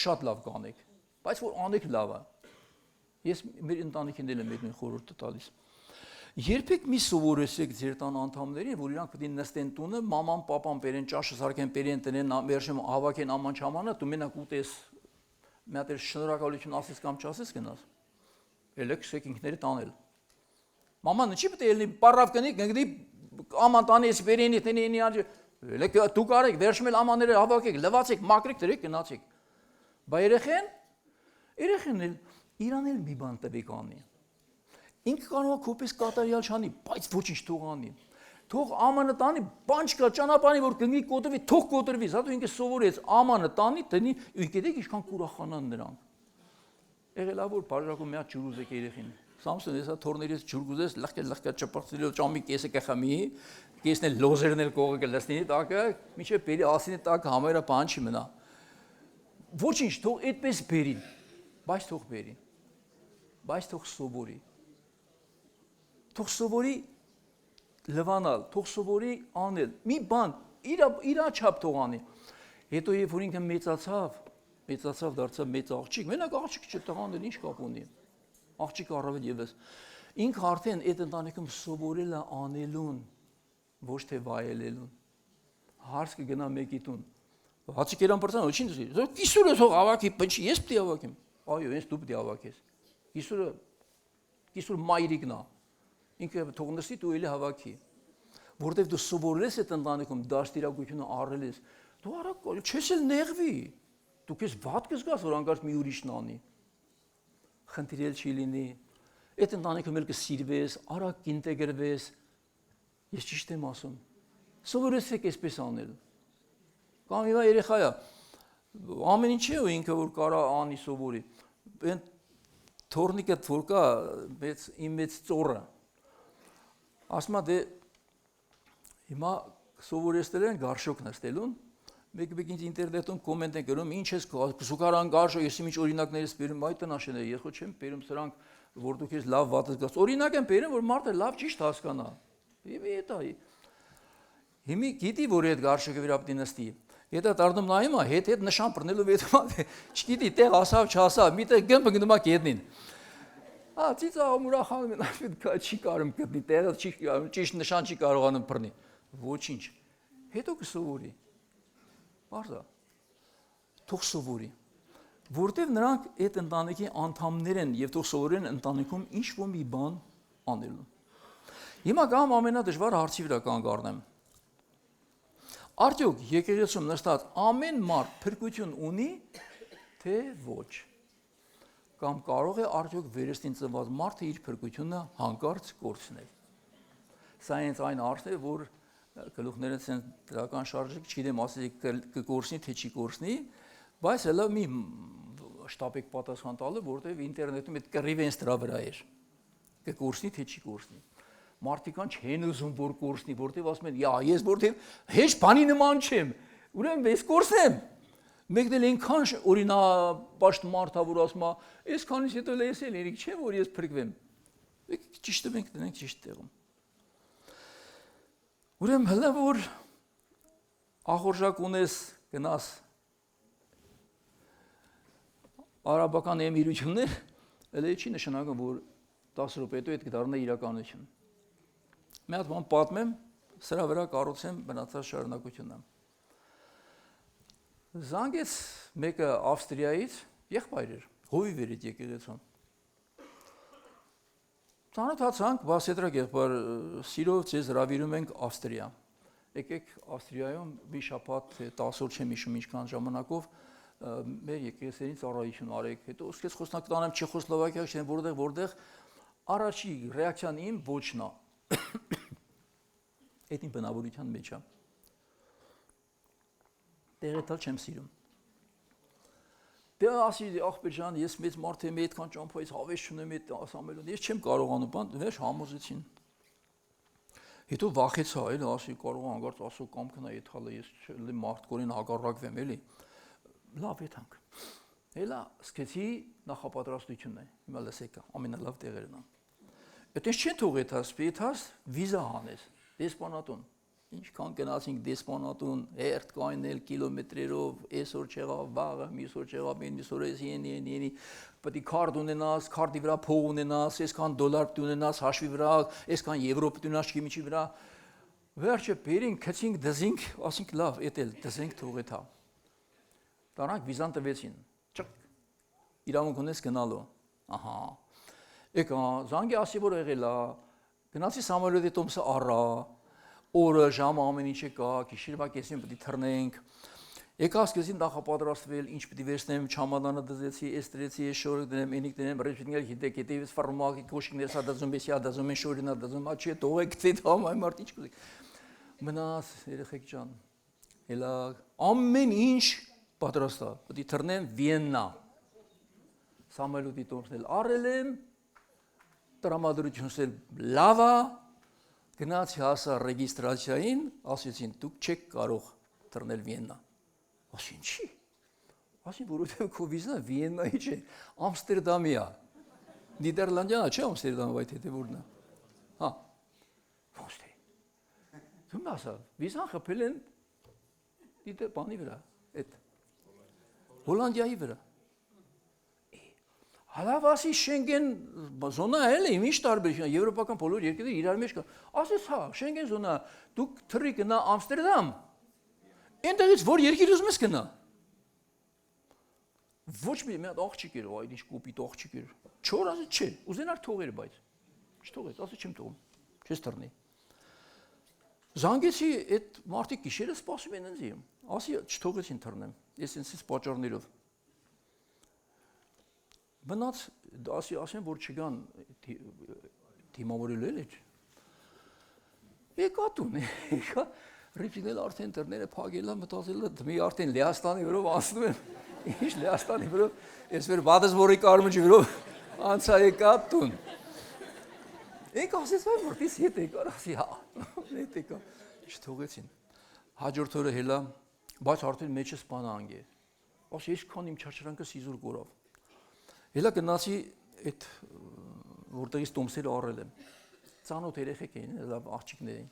շատ լավ կանեք, բայց որ անեք լավ է։ Ես մեր ընտանիքին էլ եմ այդ խորհուրդը տալիս։ Երբեք մի սովորեցեք ձեր տան անդամներին, որ իրանք պետք է նստեն տունը, մաման, պապան բերեն ճաշը, սարքեն, բերեն, տնեն, վերջում հավաքեն աման չամանը, դու մենակ ուտես, մի հատ շնորհակալություն ասես կամ չասես գնաս։ Էլ եք ինքներդ անել։ Մաման չի պետք է ելնի պարավ կնի, գնի աման տանես բերենի, տնենի անջի։ Էլ եք դու կարեք, վերջում էլ ամանները հավաքեք, լվացեք, մաքրեք, դրեք, գնացեք։ Բա երեխեն էլ իրան էլ մի բան տվեք անի։ Ինքը կարող է քոպես կատարյալ չանի, բայց ոչինչ թող անի։ Թող ամանը տանի, բան չկա, ճանապարհի որ գնի կոտրվի, թող կոտրվի, սա դու ինքը սովորեց, ամանը տանի, տնի, ու գիտեք ինչքան կուրախանան նրանք։ Եղել է որ բաժակում մի հատ ջուր ուզեք երեխին։ Սամսոն էսա թորներից ջուր գուզես, լախկա ճպրտելով ճամի կեսը կխմի, կեսն էլ լոզերն էլ կողը կլստի, տակը, միջև բերի ասինի տակ համերը բան չի մնա։ Ոչինչ, թող այդպես բերի, բայց թող բերի, բայց թող սովորի։ Թող սովորի լվանալ, թող սովորի անել, մի բան, իրա չափ թող անի։ Հետո երբ որ ինքը մեծացավ դարձավ մեծ աղջիկ, մենակ աղջիկ չտղան էլ ինչ կապ ունի։ Աղջիկ առավել եւս։ Ինքը արդեն այդ ընտանիքում սովորել է անելուն, ոչ թե վայելելուն։ Հարց կգնա մեկի տուն։ Հացիկ երան բրցան, ոչինչ չի։ Կիսուրը թող հավաքի, բնչի, ես պետք է հավաքեմ։ Այո, ես դու պետք է հավաքես։ Կիսուր մայրիկն է։ Ինքը թող նստի դու էլի հավաքի։ Որտեվ դու սովորել ես այդ ընտանիքում դաստիարակությունը առել ես, դու արագ չես էլ նեղվի։ Դու քեզ վատ կզգաս, որ անկարծ մի ուրիշն անի։ Խնդիրել չի լինի։ Այդ ընտանիքում էլ կսիրվես, արագ կինտեգրվես։ Ես ճիշտ եմ ասում։ Սովորեցեք այսպես անել։ Կամ իվա երեխա է, ամեն ինչ է ու ինքը որ կարա անի սովորի։ Այն թորնիկը որ կա, իմ մեծ ծոռը։ Ասում է դե հիմա սովորեցնել են գարշոկ նստելուն, մեկ ինձ ինտերնետում կոմենտ են գրում, ինչ ես զուգարան գարշոկ, ես ինչ օրինակներից բերում, այդ տնաշեն է, ես ոչ չեմ բերում սրանք, որ դուք ես լավ վատ զգաս։ Օրինակ եմ բերում, որ մարդը լավ ճիշտ հասկանա։ Հիմի գիտի, որ այդ գարշոկը վրա պետք է նստի։ Եթե դառնում նայում է, հետ նշան բռնելու վետում է, չգիտի, տեղ ասավ, չասավ, միտեղ գմբը գնում է կետնին։ Ծիծա ուրախանում են, չի կարում գտնի, տեղը ճիշտ նշան չի կարողանում բռնի։ Ոչինչ։ Հետո կսովորի։ Բարձա։ թող սովորի, որտեվ նրանք այդ ընտանիքի անդամներ են եւ թող սովորեն ընտանիքում ինչ-որ մի բան անելու։ Հիմա կամ ամենադժվար հարցի վրա կանգ առնեմ։ Արդյոք եկեղեցում նստած ամեն մարդ փրկություն ունի, թե ոչ։ Կամ կարող է արդյոք վերստին ծնված մարդը իր փրկությունը հանկարծ կորցնել։ Սա հենց այն հարցն է, որ գլուխները ցեն դրական շարժը, չգիտեմ, ասի կկորցնի, թե չի կորցնի, բայց հələ մի շտապեք պատասխան տալը, որտեղ ինտերնետում այդ կռիվը հենց դրա վրա էր։ Կկորցնի, թե չի կորցնի։ Մարդիկ չեն ուզում որ կորցնի, որտեղ ասում են, «Յա, ես որտեղ հեչ բանի նման չեմ, ուրեմն ես կորցնեմ»։ Մեկն էլ այնքան օրինապաշտ մարդ ա, որ ասում է, «Այսքանից հետո ես էլ երիկ չեմ, որ ես փրկվեմ»։ Ճիշտը մենք դնենք ճիշտ տեղում։ Ուրեմն հələ որ ախորժակ ունես գնաս արաբական էմիրություններ, հələ չի նշանակում, որ 10 րոպե հետո այդ կդառնա իրականություն։ Մի հատ բան պատմեմ, սրա վրա կառուցեմ մնացած շարունակությունը։ Զանգեց մեկը Ավստրիայից, եղբայր էր, հովիվ էր այդ եկեղեցում։ Ծանոթացանք, բաց ետրակ եղբայր, սիրով ձեզ հրավիրում ենք Ավստրիա։ Եկեք Ավստրիայում մի շաբաթ 10 օր չեմ հիշում ինչքան ժամանակով մեր եկեղեցին ծառայություն արեք։ Հետո սկսեց խոսնակ տանեմ Չեխոսլովակիա, չեմ որտեղ առաջի ռեակցիան իմ ոչնա։ Այդ իմ բնավորության մեջ է։ Տեղետալ չեմ սիրում։ Դե ասի ախպեր ջան, ես մեծ մարդ եմ, այդքան ճամփայից հավես չունեմ այդ ասամելուն։ Ես չեմ կարողանում, բան վերջ համոզեցին։ Հետո վախեցա, էլի ասի կարող անգարց ասո կամ կնա այդ հալը ես մարդկորեն հակառակվեմ, էլի։ Լավ եթանք։ Հելա սկսեցի նախապատրաստությունն է։ Հիմա լսեք, ամենալավ տեղերն են։ Այդպես չեն թողեցած, պետք է վիզա հանես, դեսպանատուն։ Ինչքան գնացինք դեսպանատուն, հերթ կայնել կիլոմետրերով, այսօր չեղավ, վաղը, մյուսօր չեղավ, մյուսօր ենի, պետք է քարտ ունենաս, քարտի վրա փող ունենաս, այսքան դոլար պետք ունենաս, հաշվի վրա, այսքան եվրո պետք ունենաս, չգիտի վրա։ Վերջը բերին, քցինք, դզինք, ասինք լավ, էդ էլ դզենք թողեթա։ Դրանք վիզան տվեցին։ Ճկ։ Իրավունք ունես գնալու։ Ահա։ Եկա, զանգի ասի որ եղել է, գնացի Սամուելի տոմսը առա, օրը, ժամը ամեն ինչը կա, գիշերվա կեսին պետք է թռնենք։ Եկա սկսեցին նախապատրաստվել, ինչ պետք է վերցնեմ, չամադանը դզեցի, էստրեցի, շորը դնեմ, ինիք դնեմ, ռեժիմներ գիտեք, հետևից ֆարմակ, կոշիկներ սա դզում, էսի դզում են, շորինա դզում, աչի թողեք ցետ համայ մարդ ինչ կուզեք։ Մնաս, երեխեք ջան։ Հելա ամեն ինչ պատրաստ է, պետք է թռնեմ Վիեննա։ Սամուելի տոմսն առել եմ, տրամադրությունս էլ լավ է։ Գնացի հասա ռեգիստրացիային, ասեցին դուք չեք կարող թռնել Վիեննա։ Ասին չի։ Ասին որովհետև քո վիզան Վիեննայի չէ, Ամստերդամի է։ Նիդերլանդիան չէ Ամստերդամը, այդ հետը որն է։ Հա։ Ոնց է։ Դու մասա, վիզան խփել են դիտե բանի վրա, այդ Հոլանդիայի վրա։ Հալավասի Շենգեն զոնա էլ է, ինչ տարբերություն, եվրոպական բոլոր երկրները իրար մեջ կա։ Ասես հա, Շենգեն զոնա, դուք թռի գնա Ամստերդամ։ Այնտեղից որ երկիր ուզում ես գնա։ Ոչ մի հատ աղջիկ էր, այդ ինչ կոպիտ աղջիկ էր։ Չոր ասի չէ, ուզենար թողեր, բայց չթողեց, ասի չեմ թողում, չես թռնի։ Զանգեցի այդ մարդիկ գիշերը սպասում են ինձ։ Ասի չթողեցին թռնեմ, ես ինձից պատճառներով։ Մնաց ասեն որ չգան դիմավորելու էլ եկա տուն եկա ռիփինել արդեն դռները փակել եմ մտածել դմի արդեն Լեհաստանի վրով անցնում եմ ինչ Լեհաստանի վրով այսպես Վադեսբորի կարմջի վրով անցա եկա տուն եկա ասես որտիս հետ եկա ասի հա հետ եկա չթողեցին հաջորդ օրը հելա բայց արդեն մեջս բանանգ է ասի ինչքան իմ չարչարանքը սիզուր գորավ Հելա գնացի այդ որտեղից տոմսերը առել եմ։ Ծանոթ երեխեք էին, լավ աղջիկներ էին։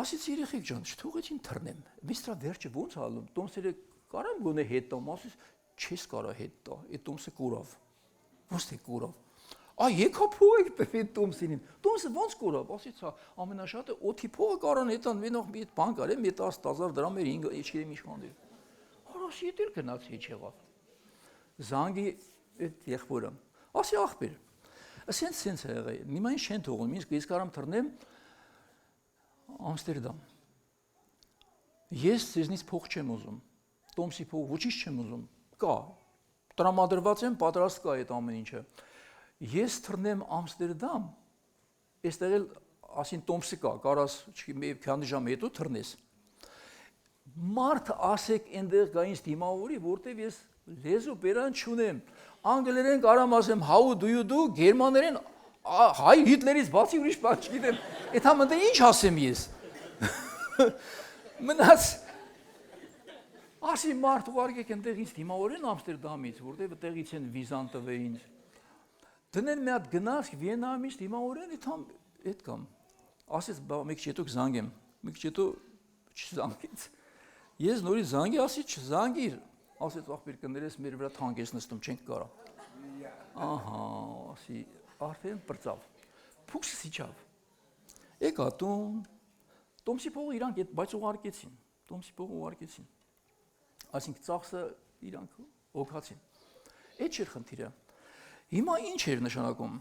Ասից երեխեք ջան, չթողեցին թռնեմ։ Միստրա վերջը ո՞նց ալում։ Տոմսերը կարամ գոնե հետ տամ, ասից չես կարա հետ տա։ Այդ տոմսը կորավ։ Ո՞նց թե կորավ։ Ա եկա փողը այդ տոմսին։ Տոմսը ո՞նց կորավ։ Ասից հա ամենաշատը օթի փողը կարան հետան մենող մի բան կարեմ, մի 10,000 դրամ էր 5 իչքերի միջքան դեր։ ասի դեր գնաց հեչ եղավ։ Զանգի այդ եղբորը։ Ասի ախպեր։ Ասենց եղել։ Հիմա ինչ չեն թողում, իսկ կարամ թռնեմ Ամստերդամ։ Ես ձեզնից փող չեմ ուզում։ Տոմսի փող ոչինչ չեմ ուզում։ Կա։ Տրամադրված եմ, պատրաստ կա այդ ամեն ինչը։ Ես թռնեմ Ամստերդամ, այստեղ էլ ասին տոմսը կա, կարաս մի քանի ժամ հետո թռնես։ Մարդ ասեք այնտեղ գա ինձ դիմավորի, որտեվ ես լեզու բերան չունեմ։ Անգլերեն կարամ ասեմ how do you do, գերմաներեն հայ Հիտլերից բացի ուրիշ բան չգիտեմ։ Այդ համընտե ինչ ասեմ ես։ Մնաց ասի մարդ ուղարկեք այնտեղ ինձ դիմավորեն Ամստերդամից, որտեվ այդտեղից են վիզան տվել ինձ։ Դնեն մի հատ գնացք Վիեննայից դիմավորեն, այդ կամ ասես մի քիչ հետո կզանգեմ, մի քիչ հետո չզանգեց։ Ես նորից զանգի, ասի չզանգիր, ասեց ախպեր կներես մեր վրա թանկ ես նստում, չենք կարա։ Ահա, ասի արդեն բրծավ։ Փուքսս իջավ։ Եկա տուն, տոմսի փողը իրանք այդ բայց ուղարկեցին, տոմսի փողը ուղարկեցին։ Այսինքն ծախսը իրանք օգացին։ Այդ չէր խնդիրը։ Հիմա ինչ էր նշանակում։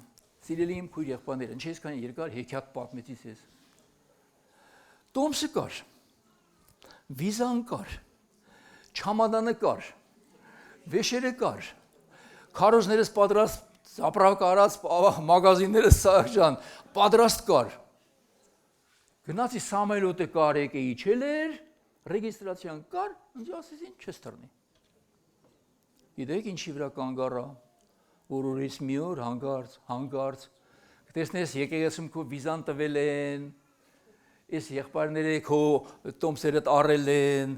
Սիրելի իմ քույր եղբայրները, ինչ այսքան երկար հեքիաթ պատմեցից ես։ Տոմսը կար, վիզան կար, չամադանը կար, վեշերը կար, քարոզներս պատրաստ, ապրակարած մագազիններս սաղջան, պատրաստ կար։ Գնացի Սամելոտը կար եկե իջել էր, ռեգիստրացիան կար, ինձ ասեցին չես թռնի։ Գիտեք ինչի վրա կանգ առա, որ օրից մի օր հանգարց, կտեսնես եկեղեցում քո վիզան տվել են, ես եղբայրները քո տոմսերդ առել են,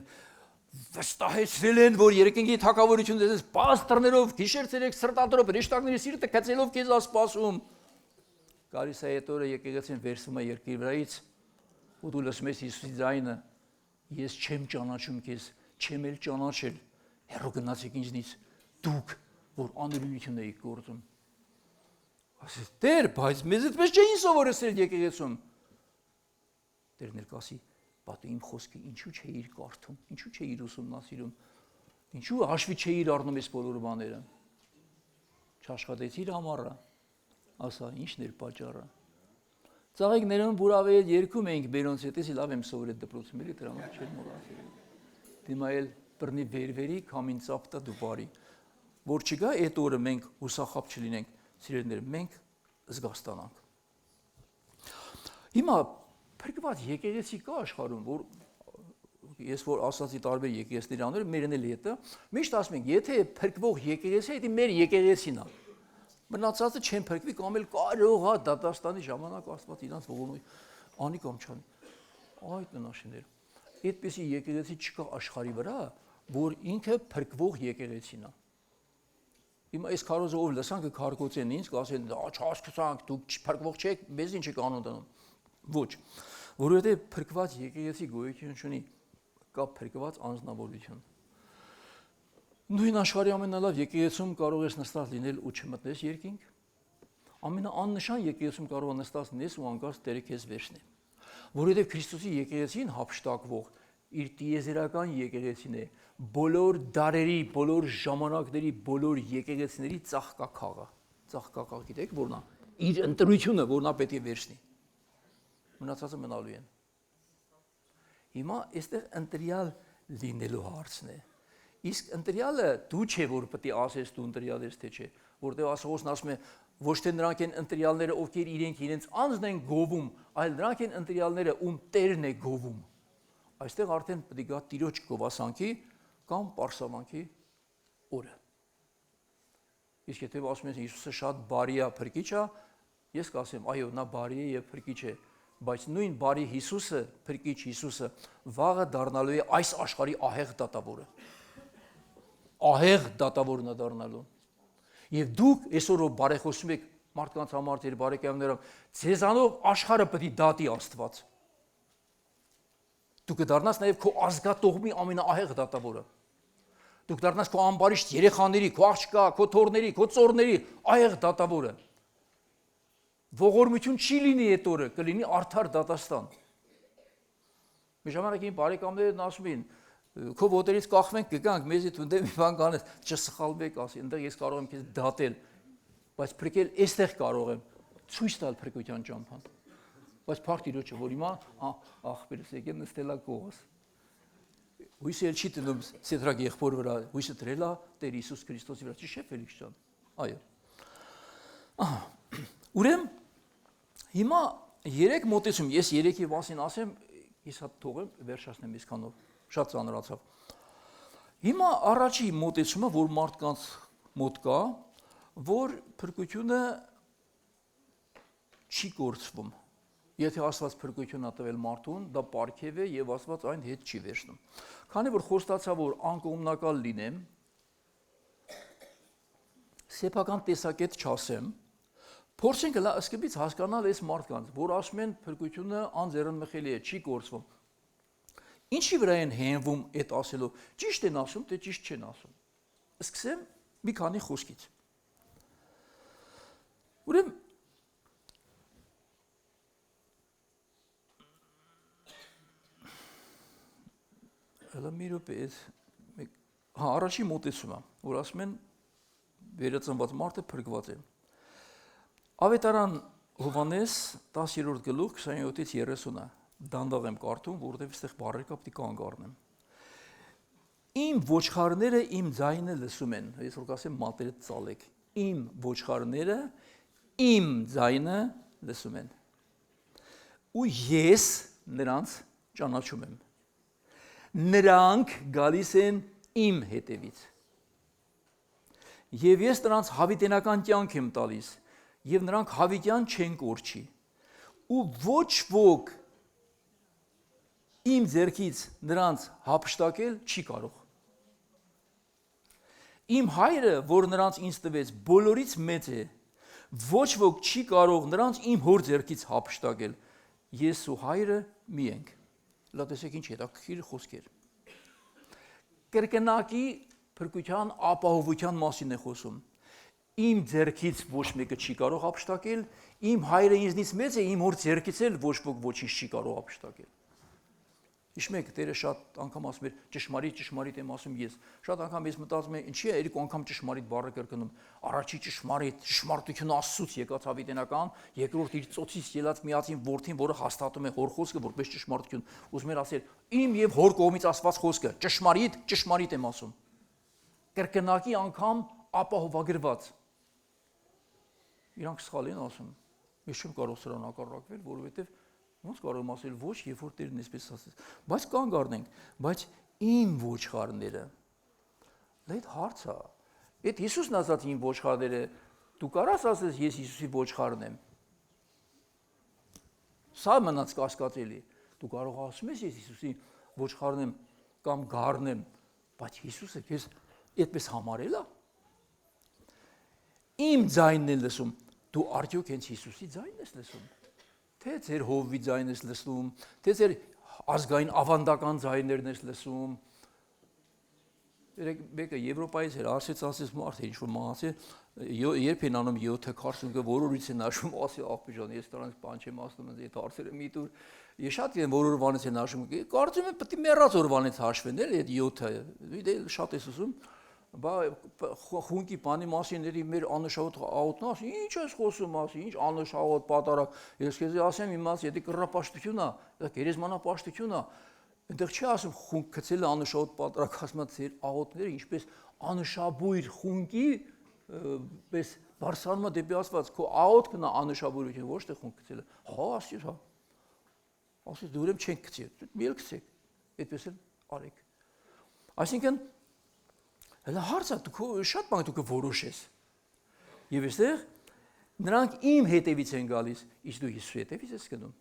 վստահեցրել են, որ երկնքի թագավորություն դες պաստորներով, գիշեր-ցերեկ սրտատրով, ռեշտակների սիրտը կծելով քեզ ասպասում։ Գալիս է այդ օրը եկեղեցին վերցում է երկրի վրայից, ու դու լսում ես Հիսուսի ձայնը, ես չեմ ճանաչում քեզ, չեմ էլ ճանաչել, հեռու գնացեք ինձնից, դուք, որ անօրինություն եք գործում։ Ասես, Տեր, բայց մեզ այդպես չէին սովորեցրել եկեղեցում։ Տերն էլ կասի, բա իմ խոսքը ինչու չէիր կարդում, ինչու չէիր ուսումնասիրում, ինչու հաշվի չէիր առնում այս բոլոր բաները։ Չաշխատեցիր համառը, ասա, ինչն էր պատճառը։ Ծաղիկներում բուրավետ երկում էինք բերոնց հետ, ես լավ եմ սովորել դպրոցում, էլի դրա համար չէր մոռացել։ Դիմա էլ բռնի վերվերի, քամին ծապտա դու բարի։ Որ չգա այդ օրը մենք հուսախապ չլինենք, սիրելիներ, մենք զգաստանանք։ Հիմա փրկված եկեղեցի կա աշխարհում, որ ես որ ասացի տարբեր եկեղեցիների անունները, մերն էլ հետը, միշտ ասում ենք, եթե փրկվող եկեղեցի է, դա մեր եկեղեցին է։ Մնացածը չեն փրկվի կամ էլ կարող է դատաստանի ժամանակ Աստված իրանց ողորմի անի կամ չանի։ Այդ նշաններ։ Այդպիսի եկեղեցի չկա աշխարհի վրա, որ ինքը փրկվող եկեղեցին է։ Հիմա այս քարոզով լսանք քարկոցեն ինձ, կասեն, չհասկանանք, դուք փրկվող չեք, մեզ ինչ եք անուն դնում։ Ոչ, որովհետև փրկված եկեղեցի գոյություն ունի, կա փրկված անձնավորություն։ Նույն աշխարհի ամենալավ եկեղեցում կարող ես նստած լինել ու չմտնես երկինք։ Ամենաաննշան եկեղեցում կարող ես նստած լինես ու անկախ Տերը քեզ վերցնի։ Որովհետև Քրիստոսի եկեղեցին հափշտակվող իր տիեզերական եկեղեցին է, բոլոր դարերի, բոլոր ժամանակների, բոլոր եկեղեցիների ծաղկակաղը։ Ծաղկակաղ գիտեք որն է։ Իր ընտրությունը, որն է պետք է վերցնի։ Մնացածը մնալու են։ Հիմա այստեղ ընտրյալ լինելու հարցն է։ Իսկ ընտրյալը դու չէ, որ պետք է ասես դու ընտրյալ ես թե չէ, որտեղ Աստվածն ասում է, ոչ թե նրանք են ընտրյալները, ովքեր իրենց անձն են գովում, այլ նրանք են ընտրյալները, ում Տերն է գովում։ Այստեղ արդեն պետք է գա Տիրոջ գովասանքի կամ պարսամանքի օրը։ Իսկ եթե ասում ես Հիսուսը շատ բարի է, փրկիչ է, ես կասեմ, այո, նա բարի է եւ փրկիչ է, բայց նույն բարի Հիսուսը, փրկիչ Հիսուսը վաղը դառնալու է այս աշխարհի ահեղ դատավորը։ Ահեղ դատավորն է դառնալու։ Եվ դուք այսօր որ բարեխոսում եք մարդկանց համար, ձեր բարեկամներով, ձեզանով աշխարհը պետք է դատի Աստված։ Դու կդառնաս նաև քո ազգատողմի ամենաահեղ դատավորը։ Դուք դառնաս քո ամբարիշտ երեխաների, քո աղջկա, քո թոռների, քո ծոռների ահեղ դատավորը։ Ողորմություն չի լինի այդ օրը, կլինի արդար դատաստան։ Մի ժամանակ իմ բարեկամներն ասում էին, Քո ոտերից կախվենք, կգանք, մեզի դու մի բան կանես, չսխալվեք, ասի, այնտեղ ես կարող եմ քեզ դատել, բայց փրկել այստեղ կարող եմ ցույց տալ փրկության ճամփան։ Բայց փառք Տիրոջը, որ հիմա ախպերս եկել նստելա կողս։ Հույսը չի դնում Սեդրակ եղբոր վրա, հույսը դրել է Տեր Հիսուս Քրիստոսի վրա, չի՞ Ֆելիքս ջան։ Այո։ Ուրեմն հիմա երեք մոտեցում, ես երեքի մասին ասեմ, ես հատ թողեմ, վերջացնեմ իսկանով, շատ ծանրացավ։ Հիմա առաջի մոտեցումը, որ մարդկանց մոտ կա, որ փրկությունը չի կորցվում։ Եթե Աստված փրկություն ա տվել մարդուն, դա պարգև է եւ Աստված այն հետ չի վերցնում։ Քանի որ խոստացա, որ անկողմնակալ լինեմ, սեփական տեսակետ չասեմ, փորձենք լա սկզբից հասկանալ այս մարդկանց, որ ասում են փրկությունը անձեռնմխելի է, չի կորցվում։ Ինչի վրա են հենվում այդ ասելով, ճիշտ են ասում, թե ճիշտ չեն ասում։ Սկսեմ մի քանի խոսքից։ Ուրեմն հələ մի րոպե առաջի մոտեցումը, որ ասում են վերածնված մարդը փրկված է։ Ավետարան Հովհաննես 10-րդ գլուխ 27-ից 30-ը դանդաղ եմ կարդում, որովհետև այստեղ բառեր կա, պիտի կանգ առնեմ։ Իմ ոչխարները իմ ձայնը լսում են, ես որ կասեմ մատերը ծալեք։ Իմ ոչխարները իմ ձայնը լսում են։ Ու ես նրանց ճանաչում եմ։ Նրանք գալիս են իմ հետևից։ Եվ ես նրանց հավիտենական կյանք եմ տալիս, եւ նրանք հավիտյան չեն կորչի։ Ու ոչ ոք իմ ձեռքից նրանց հափշտակել չի կարող։ Իմ հայրը, որ նրանց ինձ տվեց, բոլորից մեծ է, ոչ ոք չի կարող նրանց իմ հոր ձեռքից հափշտակել։ Ես ու հայրը մի ենք։ Լա տեսեք ինչ հետաքրքիր խոսքեր։ Կրկնակի փրկության ապահովության մասին է խոսում։ Իմ ձեռքից ոչ մեկը չի կարող հափշտակել, իմ հայրը ինձնից մեծ է, իմ հոր ձեռքից էլ ոչ ոք ոչինչ չի կարող հափշտակել։ Հիշում եք, Տերը շատ անգամ ասում էր ճշմարիտ եմ ասում ես։ Շատ անգամ ես մտածում եմ, ինչի է երկու անգամ ճշմարիտ բառը կրկնում։ Առաջի ճշմարտությունը Աստծուց եկած հավիտենական, երկրորդ իր ծոցից ելած միածին որդին, որը հաստատում է հոր խոսքը որպես ճշմարտություն։ Ուզում էր ասել, իմ եւ հոր կողմից ասված խոսքը ճշմարիտ եմ ասում։ Կրկնակի անգամ ապահովագրված։ Իրանք սխալ են ասում։ Ես չեմ կարող սրան հակառակվել, որովհետեւ ոնց կարող եմ ասել ոչ, երբ որ Տերն այսպես ասեց։ Բայց կանգ առնենք, բայց իմ ոչխարները։ Այդ հարցը, այդ Հիսուսն ասած իմ ոչխարները, դու կարաս ասես ես Հիսուսի ոչխարն եմ։ Սա մնաց կասկածելի։ Դու կարող ասում ես ես Հիսուսի ոչխարն եմ կամ գառն եմ, բայց Հիսուսը քեզ այդպես համարել է։ Իմ ձայնն եմ լսում, դու արդյոք հենց Հիսուսի ձայնն ես լսում։ Թե ձեր հովվի ձայնն ես լսում, թե ձեր ազգային ավանդական ձայներն ես լսում։ Մեկը Եվրոպայից էր, ասեց մարդ է, ինչ-որ մահացի, երբ են անում 7-40 որորից են հաշվում, ասի աղբիջան, ես դրանց բան չեմ ասում, այդ հարցերը մի տուր, ես շատ եմ որորվանից են հաշվում, կարծում եմ պետք է մեռած օրվանից հաշվեն, էլ այդ 7-ը, շատ ես ասում, բա խունկի բանի մասիների մեր անշահոտ աղոթն ասի, ինչ ես խոսում ասի, ինչ անշահոտ պատարակ, ես քեզ ասեմ իմաց, եթե կռապաշտություն է, դա գերեզմանապաշտություն է, այնտեղ չի ասում խունկ գցելը անշահոտ պատարակ, ասում է ձեր աղոթները ինչպես անշաբույր խունկի, պես բարձրանում է դեպի Աստված, քո աղոթքն է անշաբույրություն, ոչ թե խունկ գցելը, հա ասի, հա, ասի դու ուրեմն չենք գցի, մի էլ գցեք, այդպես էլ արեք, այսինքն հələ հարցը դու շատ բան դու կորոշես։ Եվ այստեղ նրանք իմ հետևից են գալիս, իսկ դու Հիսուսի հետևից ես գնում։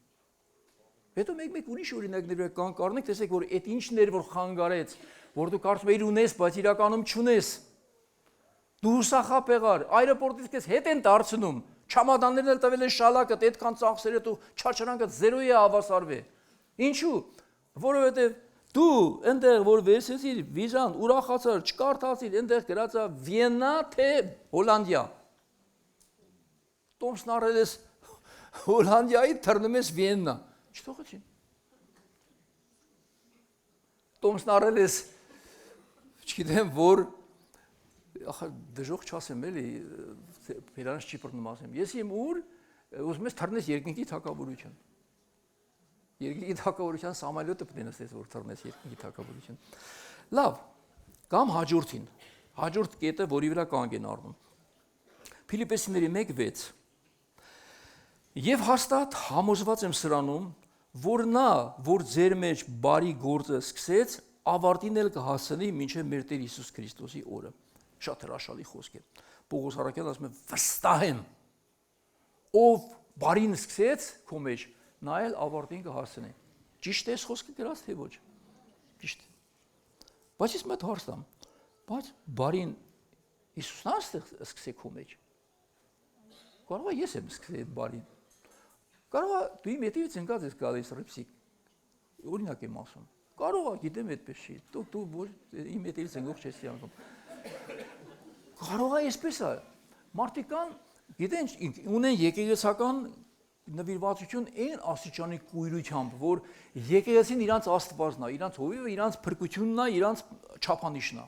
Հետո մեկ ուրիշ օրինակներ կան կառնենք, տեսեք որ այդ ինչն էր որ խանգարեց, որ դու կարծում ես ունես, բայց իրականում չունես։ Դու հուսախապեղար, այրապորտից քեզ հետ են դարձնում, չամադաններն էլ տվել են շալակը, այդքան ծախսերը դու չարչարանքը 0-ի է հավասարվե։ Ինչու՞։ Որովհետև դու այնտեղ որ վերցեցիր վիզան, ուրախացար, չկարդացիր, այնտեղ գրած է Վիեննա թե Հոլանդիա։ Տոմսն առել ես Հոլանդիայի, թռնում ես Վիեննա։ Չթողեցին։ տոմսն արել ես, չգիտեմ, որ ախր դժոխք չասեմ էլի, բերանց չի բռնում ասեմ։ Ես իմ ուր ուզում ես թռնես երկնքի թակավորություն։ Երկնքի թակավորության Սամալյոտը պետք է նստես, որ թռնես երկնքի թակավորություն։ Լավ, կամ հաջորդին։ Հաջորդ կետը, որի վրա կանգ են առնում։ Փիլիպպեսիների 1:6 Եվ հաստատ համոզված եմ սրանում, որ նա, որ ձեր մեջ բարի գործը սկսեց, ավարտին էլ կհասնի մինչև մեր Տեր Հիսուս Քրիստոսի օրը։ Շատ հրաշալի խոսք է։ Պողոս Արաքյալն ասում է վստահ եմ, ով բարին սկսեց քո մեջ, նա էլ ավարտին կհասնի։ Ճիշտ է խոսքը գրած թե ոչ։ Ճիշտ։ Բայց ես մոտ հարց տամ։ Բայց բարին Հիսուսն է սկսել քո մեջ։ Կարող է ես եմ սկսել այդ բարին։ Կարող է դու իմ հետևից ընկած ես գալիս ռիփսիկ։ Օրինակ եմ ասում։ Կարող է, գիտեմ այդպես չի։ Դու որ իմ հետևից ընկող չես անգամ։ Կարող է այսպես է։ Մարդիկ կան, գիտեն, ունեն եկեղեցական նվիրվածություն այն աստիճանի կույրությամբ, որ եկեղեցին իրանց աստվածն է, իրանց հովիվը, իրանց փրկությունն է, իրանց չափանիշն է։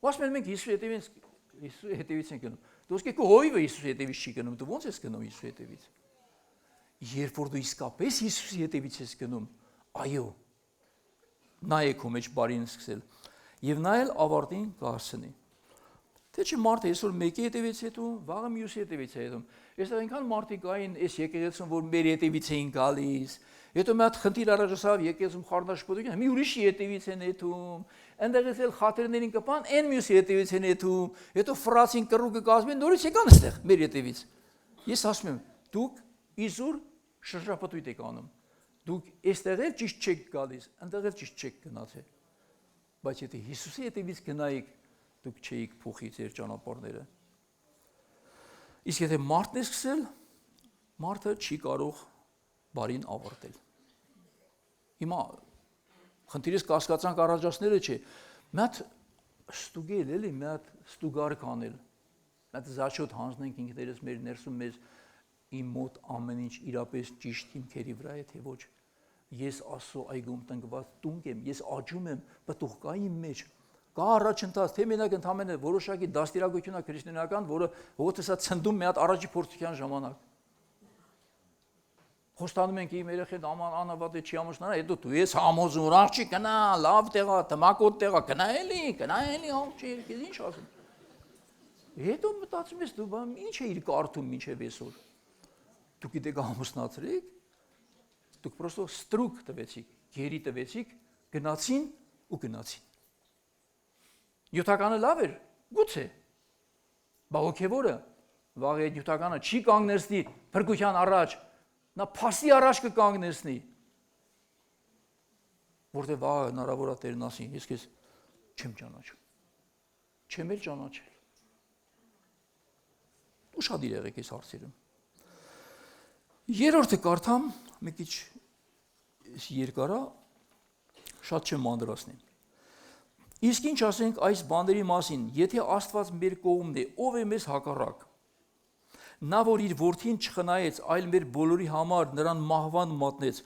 Ո՞նց մենք Հիսուսի հետևից ենք գնում։ Դու ոսկե քո հովիվը Հիսուսի հետևից չի գնում, դու ո՞նց ես գնում Հիսուսի հետևից։ Երբ որ դու իսկապես Հիսուսի հետևից ես գնում, այո, նա է քո մեջ բարին սկսել, եւ նա էլ ավարտին կհասնի։ Թե չի մարդը այսօր մեկի հետևից հետո, վաղը մյուսի հետևից է հետո։ Այստեղ այնքան մարդիկ կային այս եկեղեցում, որ մեր հետևից էին գալիս։ Հետո մի հատ խնդիր առաջացավ եկեղեցում խառնաշփոթություն, մի ուրիշի հետևից են եթում։ Այնտեղից էլ խաթերներին կպան, այն մյուսի հետևից են եթում։ Հետո ֆրացին կռուկը կազմեն, նորից եկան այստեղ մեր հետևից։ Ես ասում եմ, դուք իզուր շրջապատույտ եք անում։ Դուք այստեղ էլ ճիշտ չեք գալիս, այնտեղ էլ ճիշտ չեք գնացել։ Բայց եթե Հիսուսի հետևից գնայիք, դուք չէիք փոխի ձեր ճանապարհները։ Իսկ եթե մարդն է սկսել, մարդը չի կարող բարին ավարտել։ Հիմա խնդիրս կասկածանք առաջացնելը չէ։ Մի հատ ստուգել էլի, մի հատ ստուգար կանել։ Մի հատ զաչոտ հանձնենք ինքներս մեր ներսում մեզ իմ մոտ ամեն ինչ իրապես ճիշտ հիմքերի վրա է թե ոչ։ Ես Աստծո այգում տնկված տունկ եմ, ես աճում եմ, պտուղ կա իմ մեջ։ Կա առաջընթաց, թե մենակ ընդամենը որոշակի դաստիարակությունա քրիստոնեական, որը ողոթեսա ցնդում մի հատ առաջի փորձության ժամանակ։ Խոստանում ենք իմ երեխեն աման անավատ է չի ամուսնանա, հետո դու ես համոզում, աղջի գնա, լավ տեղ է, տմակոտ տեղ է, գնա էլի, աղջի, ես ինչ ասում։ Հետո մտածում ես դու բան ինչ էիր կարդում մինչև այսօր։ Դուք գիտեք ամուսնացրիք, դուք պրոստո ստրուկ տվեցիք, գերի տվեցիք, գնացին ու գնացին։ Նյութականը լավ էր, գուցե։ Բա հոգևորը վաղ այդ նյութականը չի կանգնեցնի փրկության առաջ, նա փասի առաջ կկանգնեցնի։ Որտեղ վաղ հնարավոր է Տերն ասի, ես քեզ չեմ ճանաչում։ Չեմ էլ ճանաչել։ Ուշադիր եղեք այս հարցերում։ Երրորդը կարդամ, մի քիչ երկար է, շատ չեմ անդրացնի։ Իսկ ինչ ասենք այս բաների մասին, եթե Աստված մեր կողմն է, ով է մեզ հակառակ։ Նա որ իր որդին չխնայեց, այլ մեր բոլորի համար նրան մահվան մատնեց,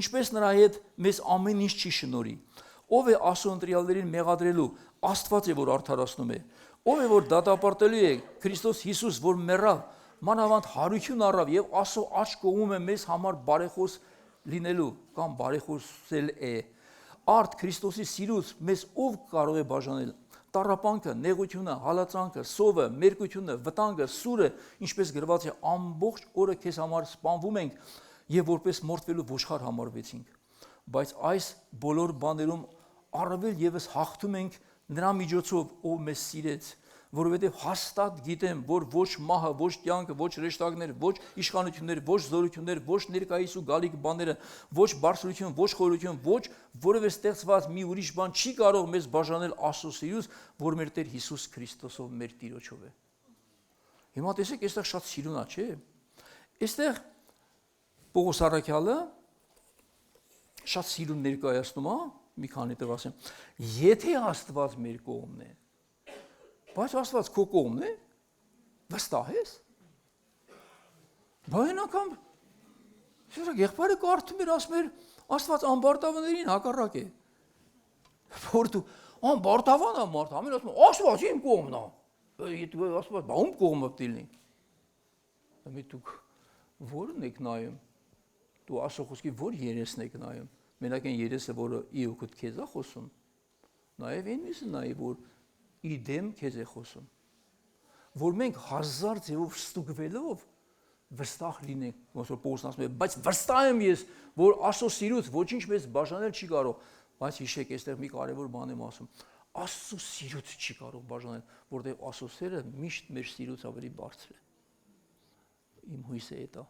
ինչպես նրա հետ մեզ ամեն ինչ չի շնորհի։ Ով է Աստծո ընտրյալներին մեղադրելու, Աստված է որ արդարացնում է։ Ով է որ դատապարտելու է, Քրիստոս Հիսուս, որ մեռավ, մանավանդ հարություն առավ եւ Աստծո աչք կողմում է մեզ համար բարեխոս լինելու կամ բարեխոսել է։ Արդ Քրիստոսի սիրուց մեզ ով կարող է բաժանել։ Տառապանքը, նեղությունը, հալածանքը, սովը, մերկությունը, վտանգը, սուրը, ինչպես գրված է, ամբողջ օրը քեզ համար սպանվում ենք եւ որպես մորթվելու ոչխար համարվեցինք։ Բայց այս բոլոր բաներում առավել եւս հաղթում ենք նրա միջոցով, ով մեզ սիրեց, որովհետև հաստատ գիտեմ, որ ոչ մահը, ոչ կյանքը, ոչ հրեշտակներ, ոչ իշխանություններ, ոչ զորություններ, ոչ ներկայիս ու գալիք բաները, ոչ բարձրություն, ոչ խորություն, ոչ որևէ ստեղծված մի ուրիշ բան չի կարող մեզ բաժանել Աստծո սիրուց, որ մեր Տեր Հիսուս Քրիստոսով մեր Տիրոջով է։ Հիմա տեսեք, այստեղ շատ սիրուն է, չէ՞։ Այստեղ Պողոս Առաքյալը շատ սիրուն ներկայացնում է, մի քանի տեղ ասեմ, եթե Աստված մեր կողմն է, բայց Աստված քո կողմն է, վստահ ես։ Բայց անգամ եղբայրը կարդում էր, ասում էր, Աստված անբարտավաներին հակառակ է։ Որ դու անբարտավան եմ մարդ, ամեն ասում Աստված իմ կողմն է։ Եթե Աստված ում կողմը դիլնի։ Դե դուք որն եք նայում։ Դու Աստծո խոսքի որ երեսն եք նայում։ Մենակ այն երեսը, որը իօգուտ քեզ է խոսում։ Նաև այն միսը նայի, որ իդեմ քեզ է խոսում։ Որ մենք հազար ձևով ստուգվելով վստահ լինենք, ոնց որ Պողոսն ասում է, բայց վստահ եմ ես, որ Աստծո սիրուց ոչինչ մեզ բաժանել չի կարող, բայց հիշեք, այստեղ մի կարևոր բան եմ ասում, Աստծո սիրուց չի կարող բաժանել, որտեղ Աստծո սերը միշտ մեր սիրուց ավելի բարձր է։ Իմ հույսը է դա։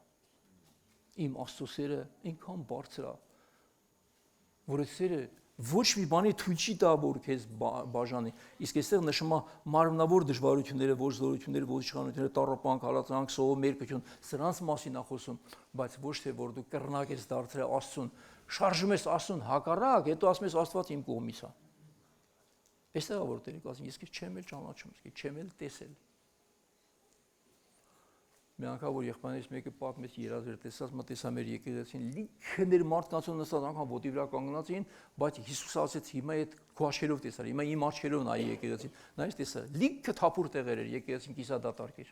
Իմ Աստծո սերը այնքան բարձր է, որ այդ սերը ոչ մի բանի թույլ չի տա, որ քեզ բաժանի։ Իսկ այստեղ նշում է մարմնավոր դժվարությունները, ոչ զորությունները, ոչ իշխանությունները, տառապանք, հալածանք, սով, մերկություն, սրանց մասին է խոսում, բայց ոչ թե որ դու կռնակ ես դարձրել Աստծուն, շարժում ես Աստծուն հակառակ, հետո ասում ես Աստված իմ կողմից է։ Այստեղ է որ Տերը ասում, ես քեզ չեմ էլ ճանաչում, ես քեզ չեմ էլ տեսել։ Մի անգամ որ եղբայրներից մեկը պատմեց երազեր տեսած, մտեցա մեր եկեղեցին, լիքներ մարդկանց նստած անգամ ոտի վրա կանգնած էին, բայց Հիսուս ասեց հիմա այդ քո աչքերով տեսար, հիմա իմ աչքերով նայի եկեղեցին, նայես տեսա, լիքը թափուր տեղեր էր, եկեղեցին կիսադատարկ էր։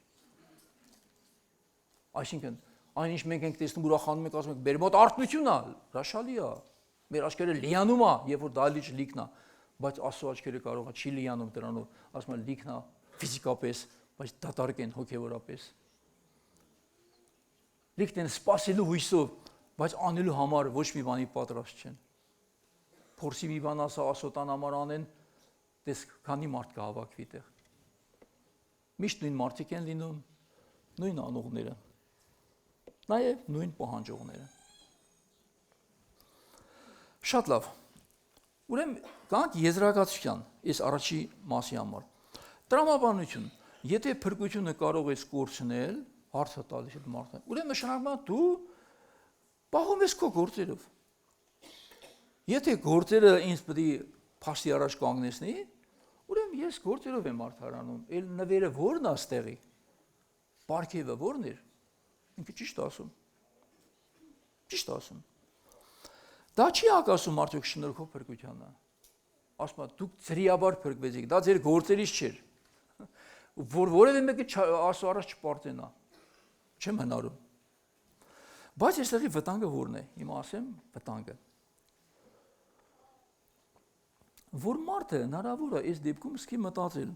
Այսինքն, այնինչ մենք ենք տեսնում ուրախանում ենք, ասում ենք, մեր մոտ արթնություն է, հրաշալի է, մեր աչքերը լիանում է, երբ որ դալիճ լիքն է, բայց Աստծո աչքերը կարող է չի լիանում դրանով, ասում են լիքն է ֆիզիկապես, բայց դատարկ են հոգևորապես։ Լիքն են սպասելու հույսով, բայց անելու համար ոչ մի բանի պատրաստ չեն։ Փորձի մի բան ասա ասոտան համար անեն, տես քանի մարդ կհավաքվի տեղ։ Միշտ նույն մարդիկ են լինում, նույն անողները, նաև նույն պահանջողները։ Շատ լավ։ Ուրեմն կանք եզրակացության այս առաջի մասի համար։ Տրամաբանություն, եթե փրկությունը կարող ես կորցնել, հարցը տալիս այդ մարդը։ Ուրեմն նշանակում է դու պահում ես քո գործերով։ Եթե գործերը ինձ պետք է փաստի առաջ կանգնեցնի, ուրեմն ես գործերով եմ արդարանում։ Էլ նվերը ո՞րն է ստեղի։ Պարքևը ո՞րն էր։ Ինքը ճիշտ ասում։ Ճիշտ ասում։ Դա չի ակասում արդյոք շնորհքով փրկությանը։ Ասում է դուք ծրիաբար փրկվեցիք, դա ձեր գործերից չէր։ Որ որևէ մեկը Աստծո առաջ չպարտենա։ Չեմ հնարում։ Բայց այստեղի վտանգը ո՞րն է։ Հիմա ասեմ վտանգը։ Որ մարդը հնարավոր է այս դեպքում սկի մտածել,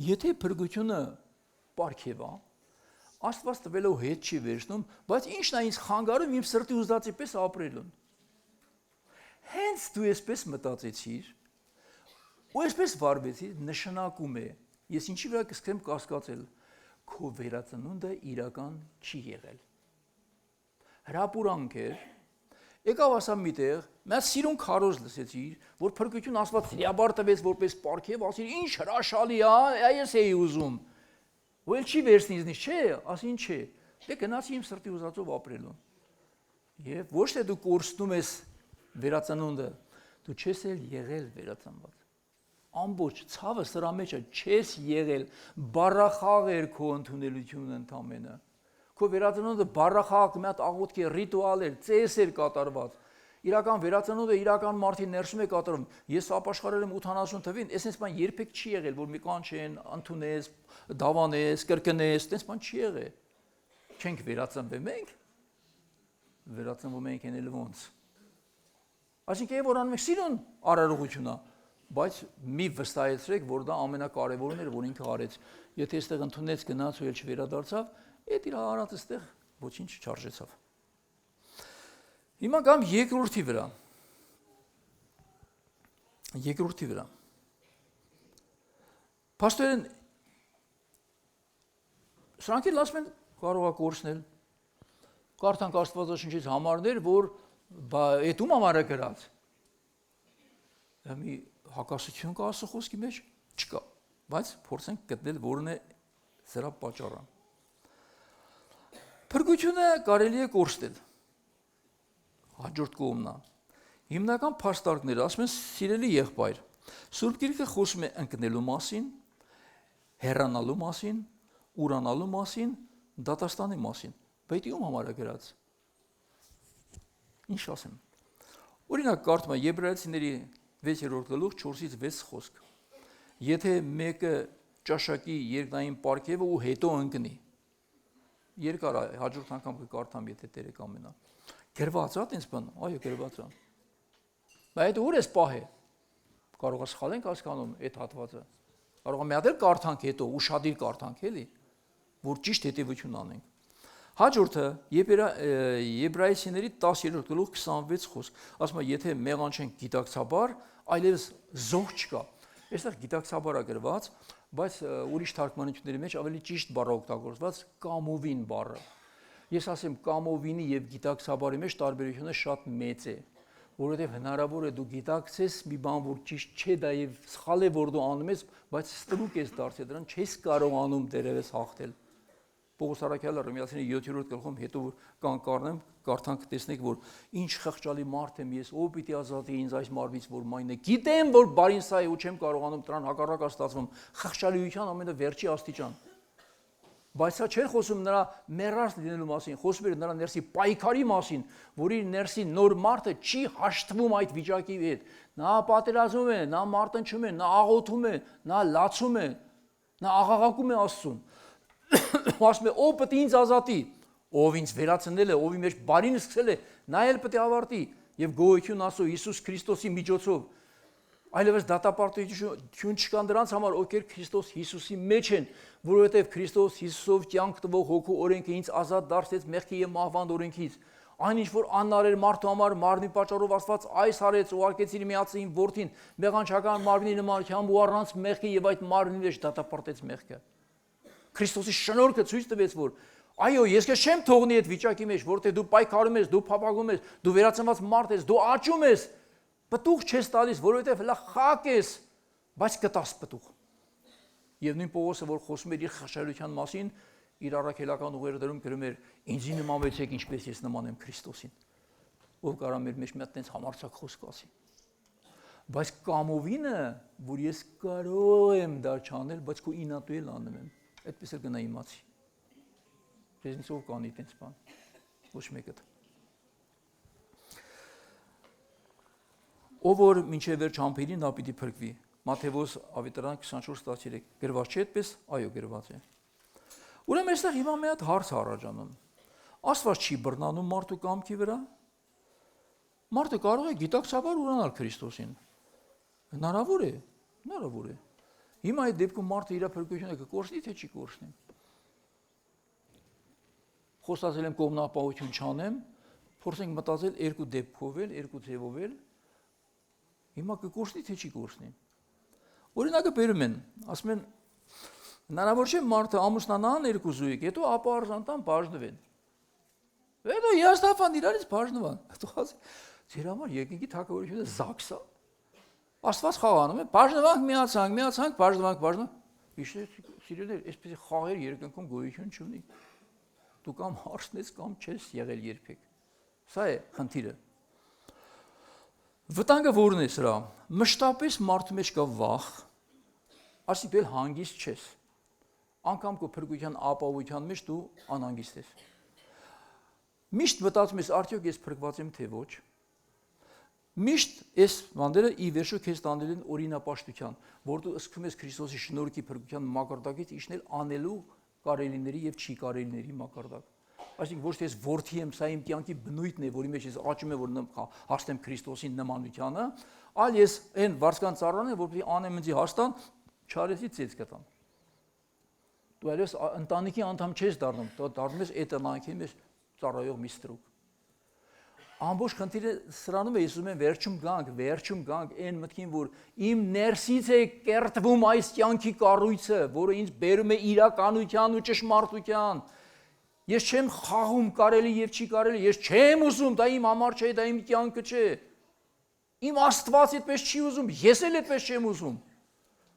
եթե փրկությունը պարգև է, Աստված տվելով հետ չի վերցնում, բայց ի՞նչն է ինձ խանգարում իմ սրտի ուզածի պես ապրելուն։ Հենց դու այսպես մտածեցիր, ու այսպես վարվեցիր, նշանակում է, ես ինչի վրա կսկսեմ կասկածել, քո վերածնունդը իրական չի եղել։ Հրապուրանք էր, եկավ ասա միտեղ, մեծ սիրուն քարոզ լսեցիր, որ փրկություն Աստված ծրիաբար տվեց որպես պարգև, ասիր ինչ հրաշալի է, ես էի ուզում։ Ու էլ չի վերցնի ինձնից, չէ, ասին չէ։ Դե գնացի իմ սրտի ուզածով ապրելու։ Եվ ոչ թե դու կորցնում ես վերածնունդը, դու չես էլ եղել վերածնված։ Ամբողջ ցավը սրա մեջ է, չես եղել, բառախաղ էր քո ընդունելությունը ընդամենը։ Քո վերածնունդը բառախաղ, մի հատ աղոթքի ռիտուալ էր, ծես էր կատարված։ Իրական վերածնունդը իրական մարդի ներսում է կատարվում։ Ես ապաշխարել եմ 80 թվին, այսպես բան երբեք չի եղել, որ մի կանչեն, ընդունես, դավանես, կրկնես, այդպես բան չի եղել։ Չենք վերածնվել մենք։ Վերածնվում ենք ենել ոնց։ Այսինքն որ անում ենք սիրուն արարողություն է, բայց մի վստահեցրեք, որ դա ամենակարևորն էր, որ ինքը արեց։ Եթե այստեղ ընդունեց գնաց ու ել չվերադարձավ, այդ իր արած այստեղ ոչինչ չարժեցավ։ Հիմա կամ երկրորդի վրա։ Երկրորդի վրա։ Պաստորեն սրանք էլ ասում են կարող է կորցնել։ Կարդանք Աստվածաշնչից համարներ, որ այդ ում համար է գրած։ Դա մի հակասություն կա Աստծո խոսքի մեջ չկա, բայց փորձենք գտնել որն է սրա պատճառը։ Փրկությունը կարելի է կորցնել։ Հաջորդ կողմն է։ Հիմնական փաստարկները ասում են սիրելի եղբայր, Սուրբ Գիրքը խոսում է ընկնելու մասին, հեռանալու մասին, ուրանալու մասին, դատաստանի մասին, բայց ում համար է գրած։ Ինչ ասեմ։ Օրինակ կարդում եմ Եբրայեցիների 6-րդ գլուխ 4-ից 6 խոսք։ Եթե մեկը ճաշակի երկնային պարգևը ու հետո ընկնի։ Երկար է, հաջորդ անգամ կկարդամ, եթե Տերը կամենա։ Գրված է տենց բան, այո, գրված է։ Բայց այդ ուր է պահե։ Կարող է սխալ ենք հասկանում այդ հատվածը։ Կարող է մի հատ էլ կարդանք հետո, ուշադիր կարդանք, էլի, որ ճիշտ հետևություն անենք։ Հաջորդը Եբրայեցիների 10-րդ գլուխ 26 խոսք, ասում է, եթե մեղան չենք գիտակցաբար, այլևս զոհ չկա։ Այստեղ գիտակցաբար է գրված, բայց ուրիշ թարգմանությունների մեջ ավելի ճիշտ բառ է օգտագործված կամովին բառը։ Ես ասեմ կամովինի եւ գիտակցաբարի մեջ տարբերությունը շատ մեծ է, որովհետեւ հնարավոր է դու գիտակցես մի բան, որ ճիշտ չէ, դա եւ սխալ է, որ դու անում ես, բայց ստրուկ ես դարձել դրան, չես կարողանում դերևս հաղթել։ Պողոս առաքյալը Հռոմեացիների 7-րդ գլխում հետո կանկառնեմ, կարդանք տեսնեք, որ ինչ խղճալի մարդ եմ ես, ով պիտի ազատի ինձ այս մարմից, որ մայն է։ Գիտեմ, որ բարին սա է ու չեմ կարողանում դրան հակառակ ստացվում։ Խղճալիության ամենավերջի աստիճան։ Բայց սա չէր խոսում նրա մեռած լինելու մասին, խոսում էր նրա ներսի պայքարի մասին, որի ներսի նոր մարդը չի հաշտվում այդ վիճակի հետ։ Նա պատերազմում է, նա մարտնչում է, նա աղոթում է, նա լացում է, նա աղաղակում է Աստծուն։ Ասում է, ով պետք է ինձ ազատի, ով ինձ վերացնել է, ով իմ մեջ բարին սկսել է, նա էլ պետք է ավարտի եւ գոհություն Աստծո Հիսուս Քրիստոսի միջոցով։ Այլևս դատապարտություն չկան դրանց համար, ովքեր Քրիստոս Հիսուսի մեջ են, որովհետեւ Քրիստոս Հիսուսով կյանք տվող հոգու օրենքը ինձ ազատ դարձեց մեղքի եւ մահվան օրենքից։ Այնինչ որ աննարեր մարդու համար մարմնի պատճառով Աստված այս արեց ու արկեց իր միածին որդին մեղանչական մարմնի նմանությամբ ու առանց մեղքի եւ այդ մարմնի մեջ դատապարտեց մեղքը։ Քրիստոսի շնորհքը ցույց տվեց, որ այո, ես քեզ չեմ թողնի այդ վիճակի մեջ, որտեղ դու պայքարում ես, դու փափագում ես, դու վերացնված մարդ ես, դու աճում ես, պտուղ չես տալիս, որովհետև հլա խակ ես, բայց կտաս պտուղ։ Եվ նույն Պողոսը, որ խոսում էր իր խղճալիության մասին, իր առաքելական ուղերձներում գրում էր. «Ինձի նմանվեցեք, ինչպես ես նման եմ Քրիստոսին»։ Ով կարա մեր մեջ մի հատ տենց համարձակ խոսք ասի։ Բայց կամովինը, որ ես կարող եմ դա չանել, բայց քո ինատու էլ անում եմ, այդպես էլ գնա իմացի։ Ձեզնից ով կանի տենց բան։ Ոչ մեկը։ Ով որ մինչև վերջ համբերի նա պիտի փրկվի։ Մատթեոս ավետարան 24:13 գրված չէ այդպես, այո գրված է։ Ուրեմն այստեղ հիմա մի հատ հարց առաջանում։ Աստված չի բռնանում մարդու կամքի վրա։ Մարդը կարող է գիտակցաբար ուրանալ Քրիստոսին։ Հնարավոր է, հնարավոր է։ Հիմա այդ դեպքում մարդը իր փրկությունը կկորցնի թե չի կորցնի։ Խոստացել եմ կողմնապահություն չանեմ, փորձենք մտածել երկու դեպքով էլ, երկու ձևով էլ։ Հիմա կկորցնի թե չի կորցնի։ Օրինակը բերում են, ասում են հնարավոր չէ մարդը ամուսնանան երկու զույգ, հետո ապա արժանտան բաժնվեն։ Հետո հիասթափան իրարից բաժնվան։ Հետո ասի, ձեր համար երկնքի թագավորությունը զաքս է։ Աստված խաղանում է, բաժնվանք, միացանք, բաժնվանք։ Սիրելիներ, այսպեսի խաղեր երկնքում գոյություն չունի։ Դու կամ հարցն ես, կամ չես եղել երբեք։ Սա է խնդիրը։ Վտանգը որն է սրա։ Մշտապես մարդու մեջ կա վախ, ասիպել հանգիստ չես։ Անկամ քո փրկության ապահովության մեջ դու անհանգիստ ես։ Միշտ մտածում ես, արդյոք ես փրկված եմ թե ոչ։ Միշտ այս բաները ի վերջո քեզ տանել են օրինապաշտության, որ դու ըսկում ես Քրիստոսի շնորհքի փրկության մակարդակից իջնել անելու կարելիների եւ չի կարելիների մակարդակ։ Այսինքն ոչ թե ես որդի եմ, սա իմ կյանքի բնույթն է, որի մեջ ես աճում եմ, որ հասնեմ Քրիստոսի նմանությանը, այլ ես այն վարձկան ծառան եմ, որպեսզի անեմ ինձի հաստան, չարեցի ծեծ կտամ։ Դու այլևս ընտանիքի անդամ չես դառնում, դառնում ես այդ ընտանիքի մեջ ծառայող մի ստրուկ։ Ամբողջ խնդիրը սրանում է, ես ուզում եմ վերջում գանք այն մտքին, որ իմ ներսից է կերտվում այս կյանքի կառույցը, որը ինձ բերում է իրականության ու ճշմարտության։ Ես չեմ խաղում կարելի եւ չի կարելի, ես չեմ ուզում, դա իմ համար չէ, դա իմ կյանքը չէ։ Իմ Աստված այդպես չի ուզում, ես էլ այդպես չեմ ուզում։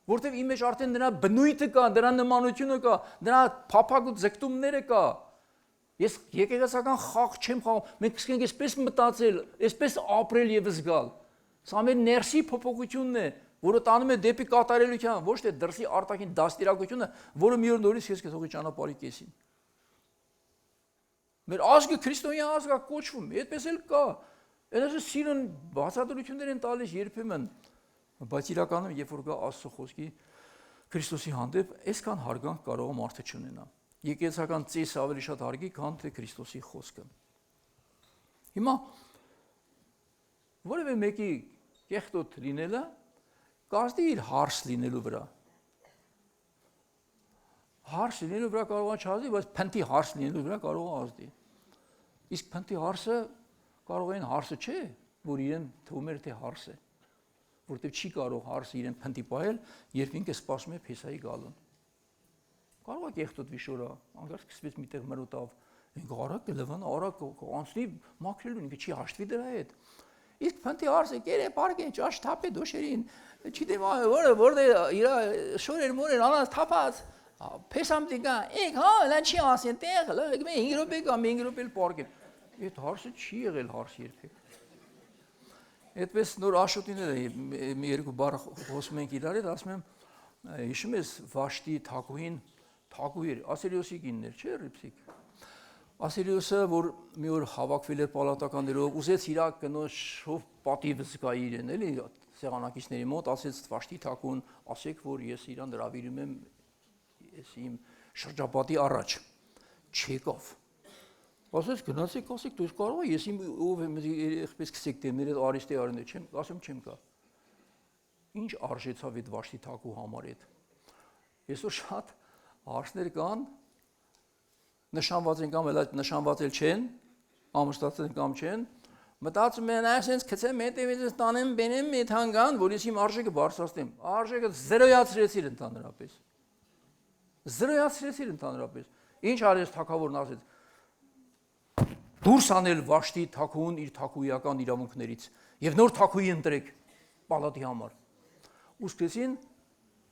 Որտեւ իմ մեջ արդեն նրա բնույթը կա, նրա նմանությունը կա, նրա փափագ ու ձգտումները կա։ Ես եկեղեցական խաղ չեմ խաղում, մենք սկսենք այսպես մտածել, այսպես ապրել եւ զգալ։ Սա մեր ներսի փոփոխությունն է, որը տանում է դեպի կատարելության, ոչ թե դրսի արտաքին դաստիարակությունը, որը մի օր նորից ես կթողի ճանապարհի կեսին։ Մեր ազգը քրիստոնյա ազգ է կոչվում, այդպես էլ կա։ Այնպես սիրուն բացատրություններ են տալիս երբեմն, բայց իրականում երբ որ գա Աստծո խոսքի Քրիստոսի հանդեպ, այսքան հարգանք կարող է մարդը չունենա։ Եկեղեցական ծեսը ավելի շատ հարգի, քան թե Քրիստոսի խոսքը։ Հիմա որևէ մեկի կեղտոտ լինելը կազդի իր հարս լինելու վրա։ Հարս լինելու վրա կարող է չազդի, բայց փնտի հարս լինելու վրա կարող է ազդի։ Իսկ փնտի հարսը կարող է հարսը չէ, որ իրեն թվում էր թե հարս է, որտեղ չի կարող հարսը իրեն փնտի պահել, երբ ինքը սպասում է փեսայի գալուն։ Կարող է կեղտոտ վիշորա, անգամ սկսվեց միտեղ մրոտավ, ինքը արագ կլվան, արագ անցնի մաքրելուն, ինքը չի հաշտվի դրա հետ։ Իսկ փնտի հարսը կերե պարկեն, ճաշ թափե դոշերին, չգիտեմ որտե իր շորեր մորեր անած թափած, փեսամտիկա, եք հա, լա չի ասեն տեղ, լա 5 րոպե կամ 5 րոպե պարկեն։ Այդ հարսը չի եղել հարս երբեք։ Այդպես նոր աշոտիները մի երկու բառ խոսում ենք իրար հետ, ասում եմ, հիշում ես Վաշտի Թակուհին, Թակուհի Ասիրիոսի կիններ, չէ՞ Ռիփսիկ։ Ասիրիոսը, որ մի օր հավաքվել էր պալատականներով, ուզեց իր կնոջով պատիվ զգա իրեն, էլի սեղանակիցների մոտ, ասեց Վաշտի Թակուն, ասեք, որ ես իրան հրավիրում եմ իմ շրջապատի առաջ, չեկավ։ Ասեց գնացեք, ասեք, դու կարող ես իմ ով եմ եղպես քսեք դեմներ այդ արիստի արնե չեմ, ասեմ չեմ կա։ Ինչ արժեցավ այդ Վաշտի Թակու համար այդ։ Այսօր շատ հարցներ կան, նշանված են կամ նշանված չեն, ամուսնացած են կամ չեն, մտածում են այսպես քցեմ հետևից տանեմ բենեմ այդ հանգան, որ ես իմ արժեքը բարձրացնեմ։ Արժեքը զրոյացրեցիր ընդհանրապես։ Զրոյացրեցիր ընդհանրապես։ Ինչ արեց թագավորն ասեց։ Դուրս անել Վաշտի Թակուհուն իր թակուհիական իրավունքներից եւ նոր թակուհի ընտրեք պալատի համար։ Ու սկսեցին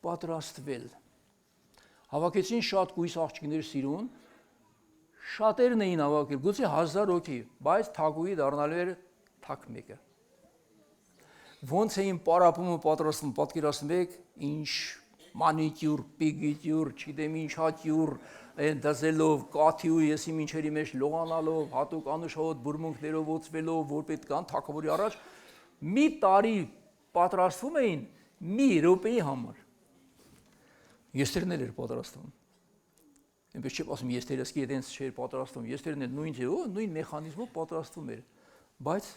պատրաստվել։ Հավաքեցին շատ կույս աղջիկներ սիրուն, շատերն էին հավաքել, գուցե 1000 հոգի, բայց թակուհի դառնալու էր թակ մեկը։ Ոնց էին պարապումը պատրաստվում, պատկերացնում եք, ինչ մանիկյուր, պիգիտյուր, չգիտեմ ինչ հատյուր, այն դզելով, կաթիու եսի մինչերի մեջ լողանալով, հատուկ անուշահոտ բուրմունքներով ոցվելով, որ պետք կան թագավորի առաջ, մի տարի պատրաստվում էին մի րոպեի համար։ Եստերն էր պատրաստվում։ Այնպես չեմ ասում եստերսկի այդպես չէր պատրաստվում, եստերն էլ նույն ձևով, նույն մեխանիզմով պատրաստվում էր, բայց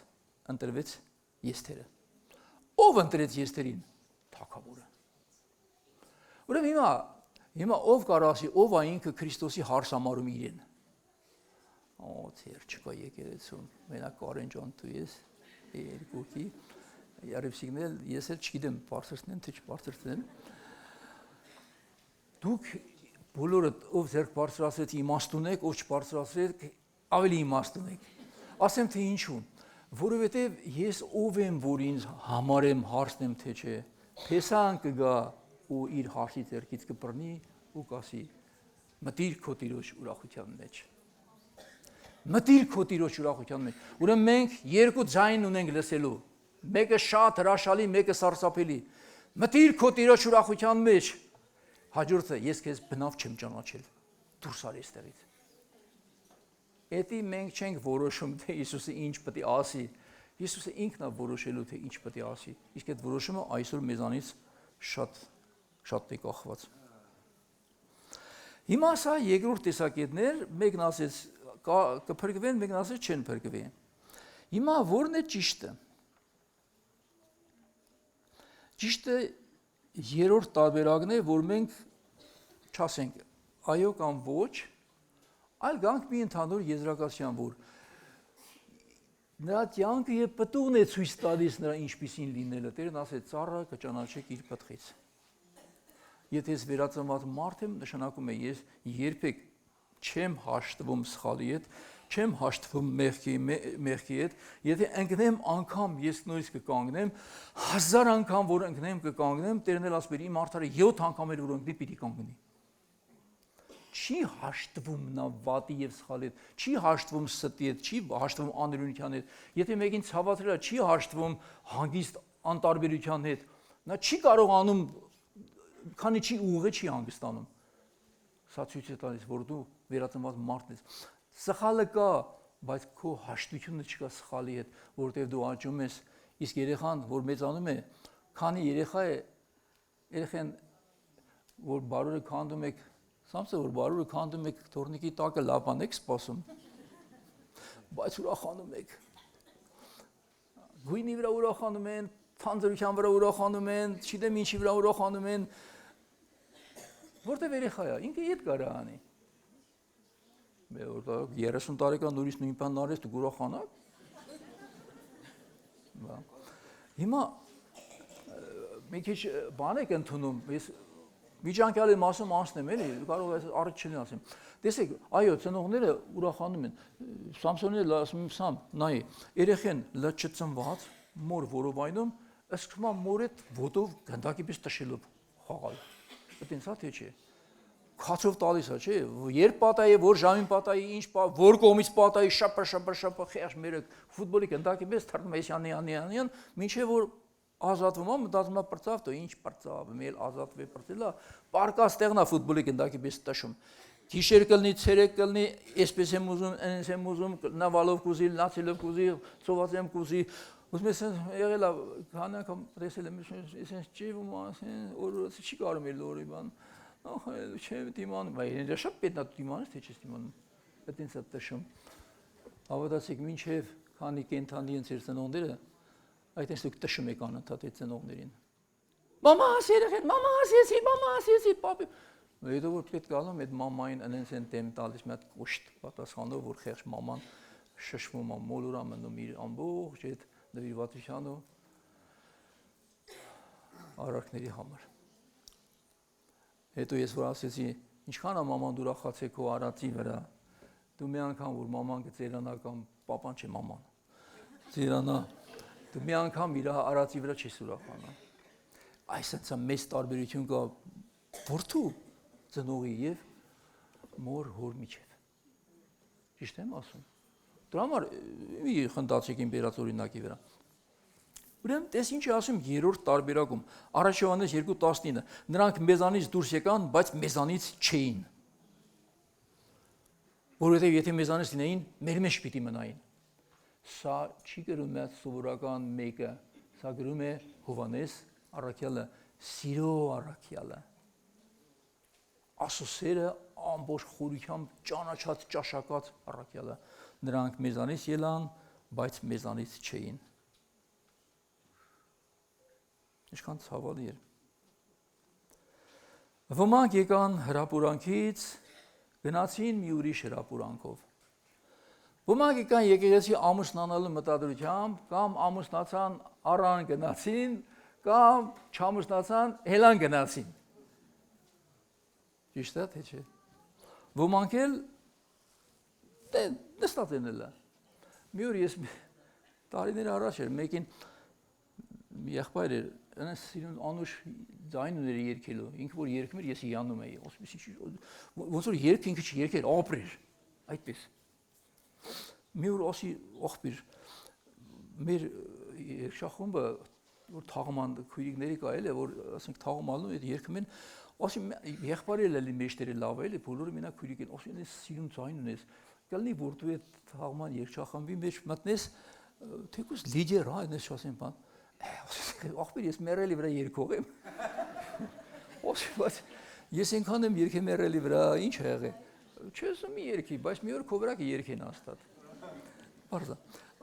ընտրվեց եստերը։ Ով ընտրեց եստերին? Թագավորը։ Ուրեմն հիմա ով կարող ասի, ով է ինքը Քրիստոսի հարսամարում իրեն։ Թեր չկա եկեղեցում, մենակ Կարեն ջան դու ես երկուքի, Արևսիկն էլ ես էլ չգիտեմ բարձրացնեմ թե չբարձրացնեմ։ Դուք բոլորը ով ձեռք բարձրացրեց իմաստուն եք, ով չբարձրացրեց ավելի իմաստուն եք։ Ասեմ թե ինչու, որովհետև ես ով եմ, որ ինձ համարեմ հարցնեմ թե չէ, փեսան կգա ու իր հարցի ձեռքից կբռնի ու կասի մտիր քո տիրոջ ուրախության մեջ։ Մտիր քո տիրոջ ուրախության մեջ։ Ուրեմն մենք երկու ձայն ունենք լսելու։ Մեկը շատ հրաշալի, մեկը սարսափելի։ Մտիր քո տիրոջ ուրախության մեջ։ Հաջորդը ես քեզ բնավ չեմ ճանաչել։ Դուրս արի այստեղից։ Էդի մենք չենք որոշում թե Հիսուսը ինչ պետք է ասի։ Հիսուսը ինքն է որոշելու թե ինչ պետք է ասի։ Իսկ այդ որոշումը այսօր մեզանից շատ է կախված։ Հիմա սա երկրորդ տեսակետներ, մեկն ասեց կփրկվեն, մեկն ասեց չեն փրկվի։ Հիմա ո՞րն է ճիշտը։ Ճիշտը երրորդ տարբերակն է, որ մենք չասենք այո կամ ոչ, այլ գանք մի ընդհանուր եզրակացության, որ նրա կյանքը եւ պտուղն է ցույց տալիս նրա ինչպիսին լինելը։ Տերն ասեց ծառը կճանաչեք իր պտղից։ Եթե ես վերածնված մարդ եմ, նշանակում է ես երբեք չեմ հաշտվում սխալի հետ, չեմ հաշտվում մեղքի հետ, եթե ընկնեմ անգամ ես նույնիսկ կկանգնեմ, 1000 անգամ որ ընկնեմ կկանգնեմ, Տերն էլ ասում է իմ արդարը 7 անգամ էլ որ ընկնի պիտի կանգնի։ Չի հաշտվում նա վատի եւ սխալի հետ, չի հաշտվում ստի հետ, չի հաշտվում անօրինության հետ։ Եթե մեկին ցավացրել է, չի հաշտվում հանգիստ անտարբերության հետ։ Նա չի կարողանում քանի չի ուղղը չի հանգստանում։ Սա ցույց է տալիս, որ դու վերածնված մարդն ես։ Սխալը կա, բայց քո հաշտությունը չկա սխալի հետ, որտեղ դու աճում ես, իսկ երեխան, որ մեծանում է, քանի երեխա է, երեխան, որ բարուրը քանդում եք, սամսը, որ բարուրը քանդում եք, թորնիկի տակը լապան եք սպասում, բայց ուրախանում եք, գույնի վրա ուրախանում են, թանձրության վրա ուրախանում են, չգիտեմ ինչի վրա ուրախանում են, որտեղ երեխա է, ինքը իդ կարա անի։ 30 տարեկան նորից նույն բանն արես դու ուրախանաք։ Հիմա մի քիչ բան եք ընդունում, ես միջանկյալի մասում անցնեմ էլի, կարող է առիթ չլինի ասեմ։ Տեսեք, այո, ծնողները ուրախանում են։ Սամսոնին ասում եմ, Սամ, նայ, երեխեն լճծնված, մոր որովայնում, սկսում է մոր այդ ոտով գնդակի պես տշելով խաղալ։ Դա ինձ թե չէ։ Քացով տալիս է, չէ՞, երբ պատայի, որ ժամին պատայի, ինչ որ կողմից պատայի, շապա, խեղճ մերկ, ֆուտբոլի գնդակի պես թռնում է անի, մինչև որ ազատվում է, մտածում է պրծավ, դու ինչ պրծավ, մեել ազատվի պրծելա, պարկած տեղն է ֆուտբոլի գնդակի պես տշում։ Գիշեր կլնի, ցերեկ կլնի, այսպես եմ ուզում, այնպես եմ ուզում, նավալով կուզի, լացելով կուզի, ծոված եմ կուզի, ուզում ես եղել է, քանի անգամ տեսել եմ, այսպես ջիվում ասեն, օրը չի կարում էլ օրի բան։ Ահա, չէ, դիմանում, բայց շատ պետք է դիմանես, թե չես դիմանում։ Դա ինձ է տշում։ Հավատացեք, մինչև քանի կենթանի են ձեր ծնողները, այդպես դուք տշում եք անընդհատ այդ ծնողներին։ Մամա, երեխեն, մամա, ասեցի, պապի։ Հետո որ պետք է ալում այդ մամային այնց են դեմ տալիս մի հատ կոշտ պատասխանով, որ խեղճ մաման շշմում է, մոլուրա մնում իր ամբողջ այդ նվիրվածության ու արարքների համար։ Հետո ես որ ասեցի, ինչքան է մաման ուրախացել քո արածի վրա, դու մի անգամ որ մաման գծերանա կամ պապան չէ մաման, ծերանա, դու մի անգամ իր արածի վրա չես ուրախանա։ Այսինքն մեծ տարբերություն կա որդու ծնողի եւ մոր հոր միջև։ Ճիշտ եմ ասում։ Դրա համար մի խնդացեք իմ բերած օրինակի վրա։ Ուրեմն տես ինչ ասում երրորդ տարբերակում Առաջ Հովհաննես 2:19 նրանք մեզանից դուրս եկան, բայց մեզանից չէին։ Որովհետև եթե մեզանից լինեին, մեր մեջ պիտի մնային։ Սա չի գրում է սովորական մեկը, սա գրում է Հովհաննես առաքյալը, սիրո առաքյալը։ Ասոսերը ամբողջ խորությամբ ճանաչած, ճաշակած առաքյալը։ Նրանք մեզանից ելան, բայց մեզանից չէին։ Ինչքան ցավալի էր։ Ոմանք եկան հրապուրանքից, գնացին մի ուրիշ հրապուրանքով։ Ոմանք եկան եկեղեցի ամուսնանալու մտադրությամբ, կամ ամուսնացան առան գնացին, կամ չամուսնացան հելան գնացին։ Ճիշտ է, թե չէ։ Ոմանք էլ նստած են ելա։ Մի օր ես տարիներ առաջ էր մեկին եղբայր էր, այնպես սիրուն անուշ ձայն ուներ երգելու, ինքը որ երգում էր, ես հիանում էի, ոնց որ երգ ինքը չերգեր, ապրեր, այդպես։ Մի օր ասի աղբիր, մեր երգչախումբը, որ թաղման քույրիկների կա էլ է, որ ասենք թաղմալու այդ երգում են, ասի եղբայրը էլի մեջտերը լավ է, բոլորը մենակ քույրիկ են, ասի այնպես սիրուն ձայն ունես, կլինի որ դու այդ թաղման երգչախմբի մեջ մտնես, թեկուզ լիդեր, հա, այնպես չասեմ բան։ Աղբիր, ես մերելի վրա երկող եմ։ Բայց ես ենքան եմ երկե մերելի վրա, ինչ է եղել։ Չես մի երկի, բայց մի օր քո վրա կերքեն հաստատ։ Բարզա։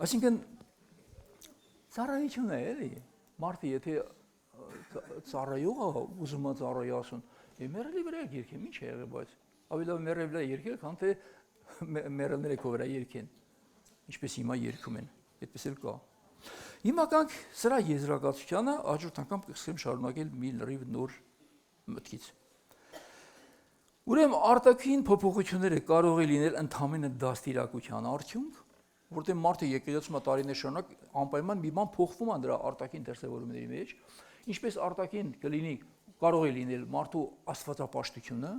Այսինքն ծառայություն է, էլի։ Մարդը եթե ծառայող է, ուզում է ծառայություն, մերելի վրա երկեմ, ինչ է եղել, բայց ավելի լավ մերելի վրա երկել, քան թե մերելները քո վրա երկեն։ Ինչպես հիմա երգում են, այդպես էլ կա։ Հիմա կանք սրա եզրակացությանը հաջորդ անգամ կսկսեմ շարունակել մի լրիվ նոր մտքից։ Ուրեմն արտաքին փոփոխությունները կարող է լինել ընդհանրապես դաստիարակության արդյունք, որտեղ մարդը եկեղեցում տարիներ շարունակ անպայման մի բան փոխվում է դրա արտաքին դրսևորումների մեջ, ինչպես արտաքին կլինի կարող է լինել մարդու աստվածապաշտությունը,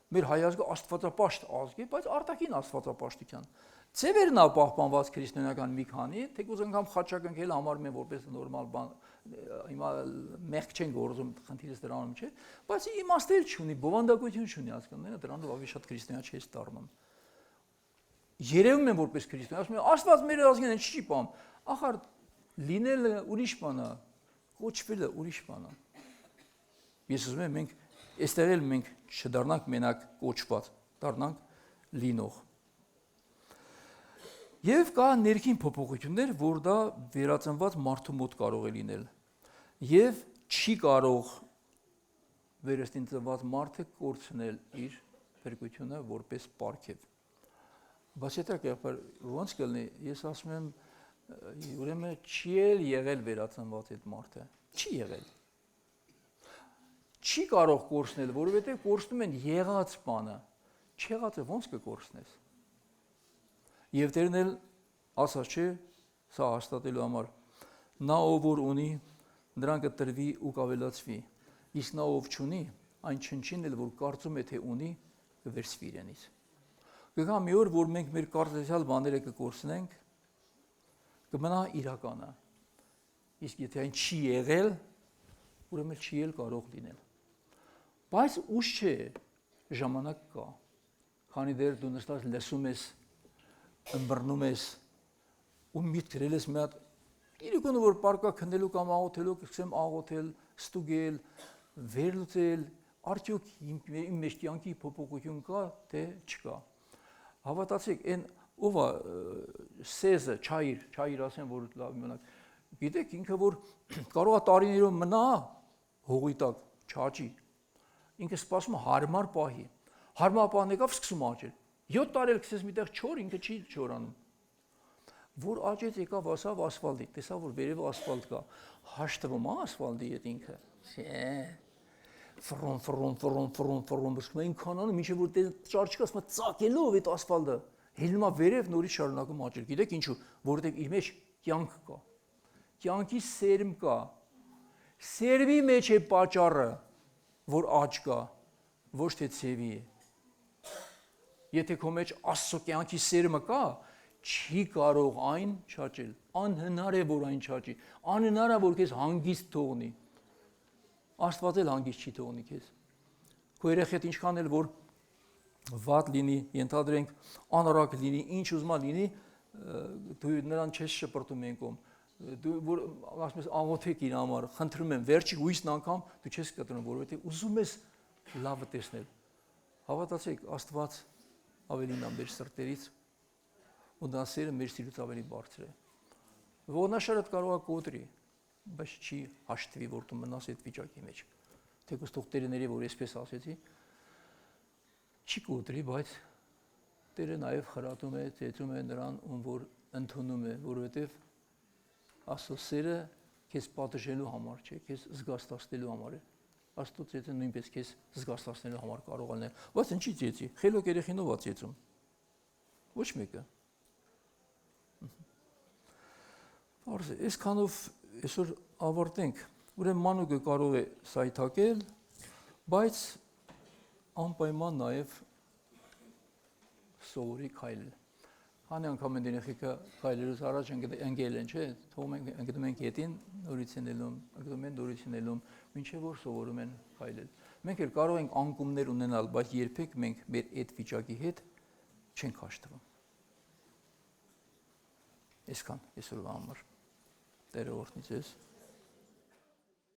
մեր հայազգը աստվածապաշտ ազգ է, բայց արտաքին աստվածապաշտության Ձևերն ապահովված քրիստոնեական մի քանի, թեկուզ անգամ խաչակնքել համարում են որպես նորմալ բան, հիմա մեղք չեն գործում, խնդիրս դրանում չէ, բայց իմաստել չունի, բովանդակություն չունի, հասկանու՞մ, դրանով ավելի շատ քրիստոնյա չես դառնում։ երևում են որպես քրիստոնյա, ասում են Աստված մեր ազգին են չի պահում։ Ախր լինելը ուրիշ բան է, կոչվելը ուրիշ բան է։ Ես ուզում եմ մենք այստեղ էլ մենք չդառնանք մենակ կոչված, դառնանք լինող։ Եվ կա ներքին փոփոխություններ, որ դա վերածնված մարդու մոտ կարող է լինել։ Եվ չի կարող վերստին ծնված մարդը կորցնել իր փրկությունը որպես պարգև։ Բայց եթե ոնց կլինի, ես ասում եմ, ուրեմն չի եղել վերածնված այդ մարդը, չի եղել։ Չի կարող կորցնել, որովհետև կորցնում են եղած բանը, չեղածը ոնց կկորցնես։ Եվ Տերն էլ ասած չէ, սա հաստատելու համար, նա ով որ ունի, նրան կտրվի ու կավելացվի, իսկ նա ով չունի, այն չնչին էլ որ կարծում է թե ունի, կվերցվի իրենից։ Կգա մի օր, որ մենք մեր կարծեցյալ բաները կկորցնենք, կմնա իրականը։ Իսկ եթե այն չի եղել, ուրեմն չի էլ կարող լինել։ Բայց ուշ չէ, ժամանակ կա, քանի դեռ դու նստած լսում ես, ըմբռնում ես, ու միտք գրել ես մի հատ, իրիկունը որ պարկա քննելու կամ աղոթելու, կսեմ աղոթել, ստուգել, վերլուծել, արդյոք իմ մեջ կյանքի փոփոխություն կա, թե չկա։ Հավատացեք, այն ով է սեզը, չայր ասեն, որ լավ իմանաք, գիտեք, ինքը որ կարող է տարիներով մնա հողի տակ, չաճի, ինքը սպասում է հարմար պահի, հարմար պահն եկավ սկսում աճել, 7 տարի էլ քսես միտեղ չոր, ինքը չի չորանում, որ աճեց եկավ ասավ ասֆալտի, տեսավ որ վերևը ասֆալտ կա, հաշտվում է ասֆալտի հետ ինքը, ֆռոն, բսկում է ինքան անում, մինչև որ ճար չկա, ասում է ծակելով այդ ասֆալտը, հելնում է վերև նորից շարունակում աճել, գիտեք ինչու, որովհետև իր մեջ կյանք կա, կյանքի սերմ կա, սերմի մեջ է պատճառը, որ աճ կա, ոչ թե ցևի է։ Եթե քո մեջ Աստծո կյանքի սերմը կա, չի կարող այն չաճել, անհնար է որ այն չաճի, անհնար է որ քեզ հանգիստ թողնի։ Աստված էլ հանգիստ չի թողնի քեզ։ Քո երեխեդ ինչքան էլ որ վատ լինի, ենթադրենք, անառակ լինի, ինչ ուզում լինի, դու նրան չես շպրտում են կողմ, դու որ ասում ես աղոթեք իր համար, խնդրում եմ, վերջի հույսն անգամ դու չես կտրում, որովհետև ուզում ես լավը տեսնել։ Հավատացեք, Աստված ավելին է մեր սրտերից, ու դա սերը մեր սիրուց ավելի բարձր է։ Ողնաշարդ կարող է կոտրի, բայց չի հաշտվի, որ դու մնաս այդ վիճակի մեջ։ Թեկուզ թող Տերների, որ այսպես ասեցի, չի կոտրի, բայց Տերը նաև խրատում է, ծեծում է նրան, ում որ ընդունում է, որովհետև Աստծո սերը քեզ պատժելու համար չէ, քեզ զգաստացնելու համար է։ Աստծո ծեծը նույնպես քեզ զգաստացնելու համար կարող է լինել։ Բայց ինչի ծեծի։ Խելոք երեխին ով է ծեծում։ Ոչ մեկը։ Պարզ է, այսքանով այսօր ավարտենք։ Ուրեմն մանուկը կարող է սայթակել, բայց անպայման նաև սովորի քայլել։ Քանի անգամ են երեխեքը քայլելուց առաջ ընկել են, չէ՞, թողում են ընկնում են գետին, նորից ընկնում, մինչև որ սովորում են քայլել։ Մենք էլ կարող ենք անկումներ ունենալ, բայց երբեք մենք մեր այդ վիճակի հետ չենք հաշտվում։ Այսքան այսօրվա համար։ Տերը օրհնի ձեզ։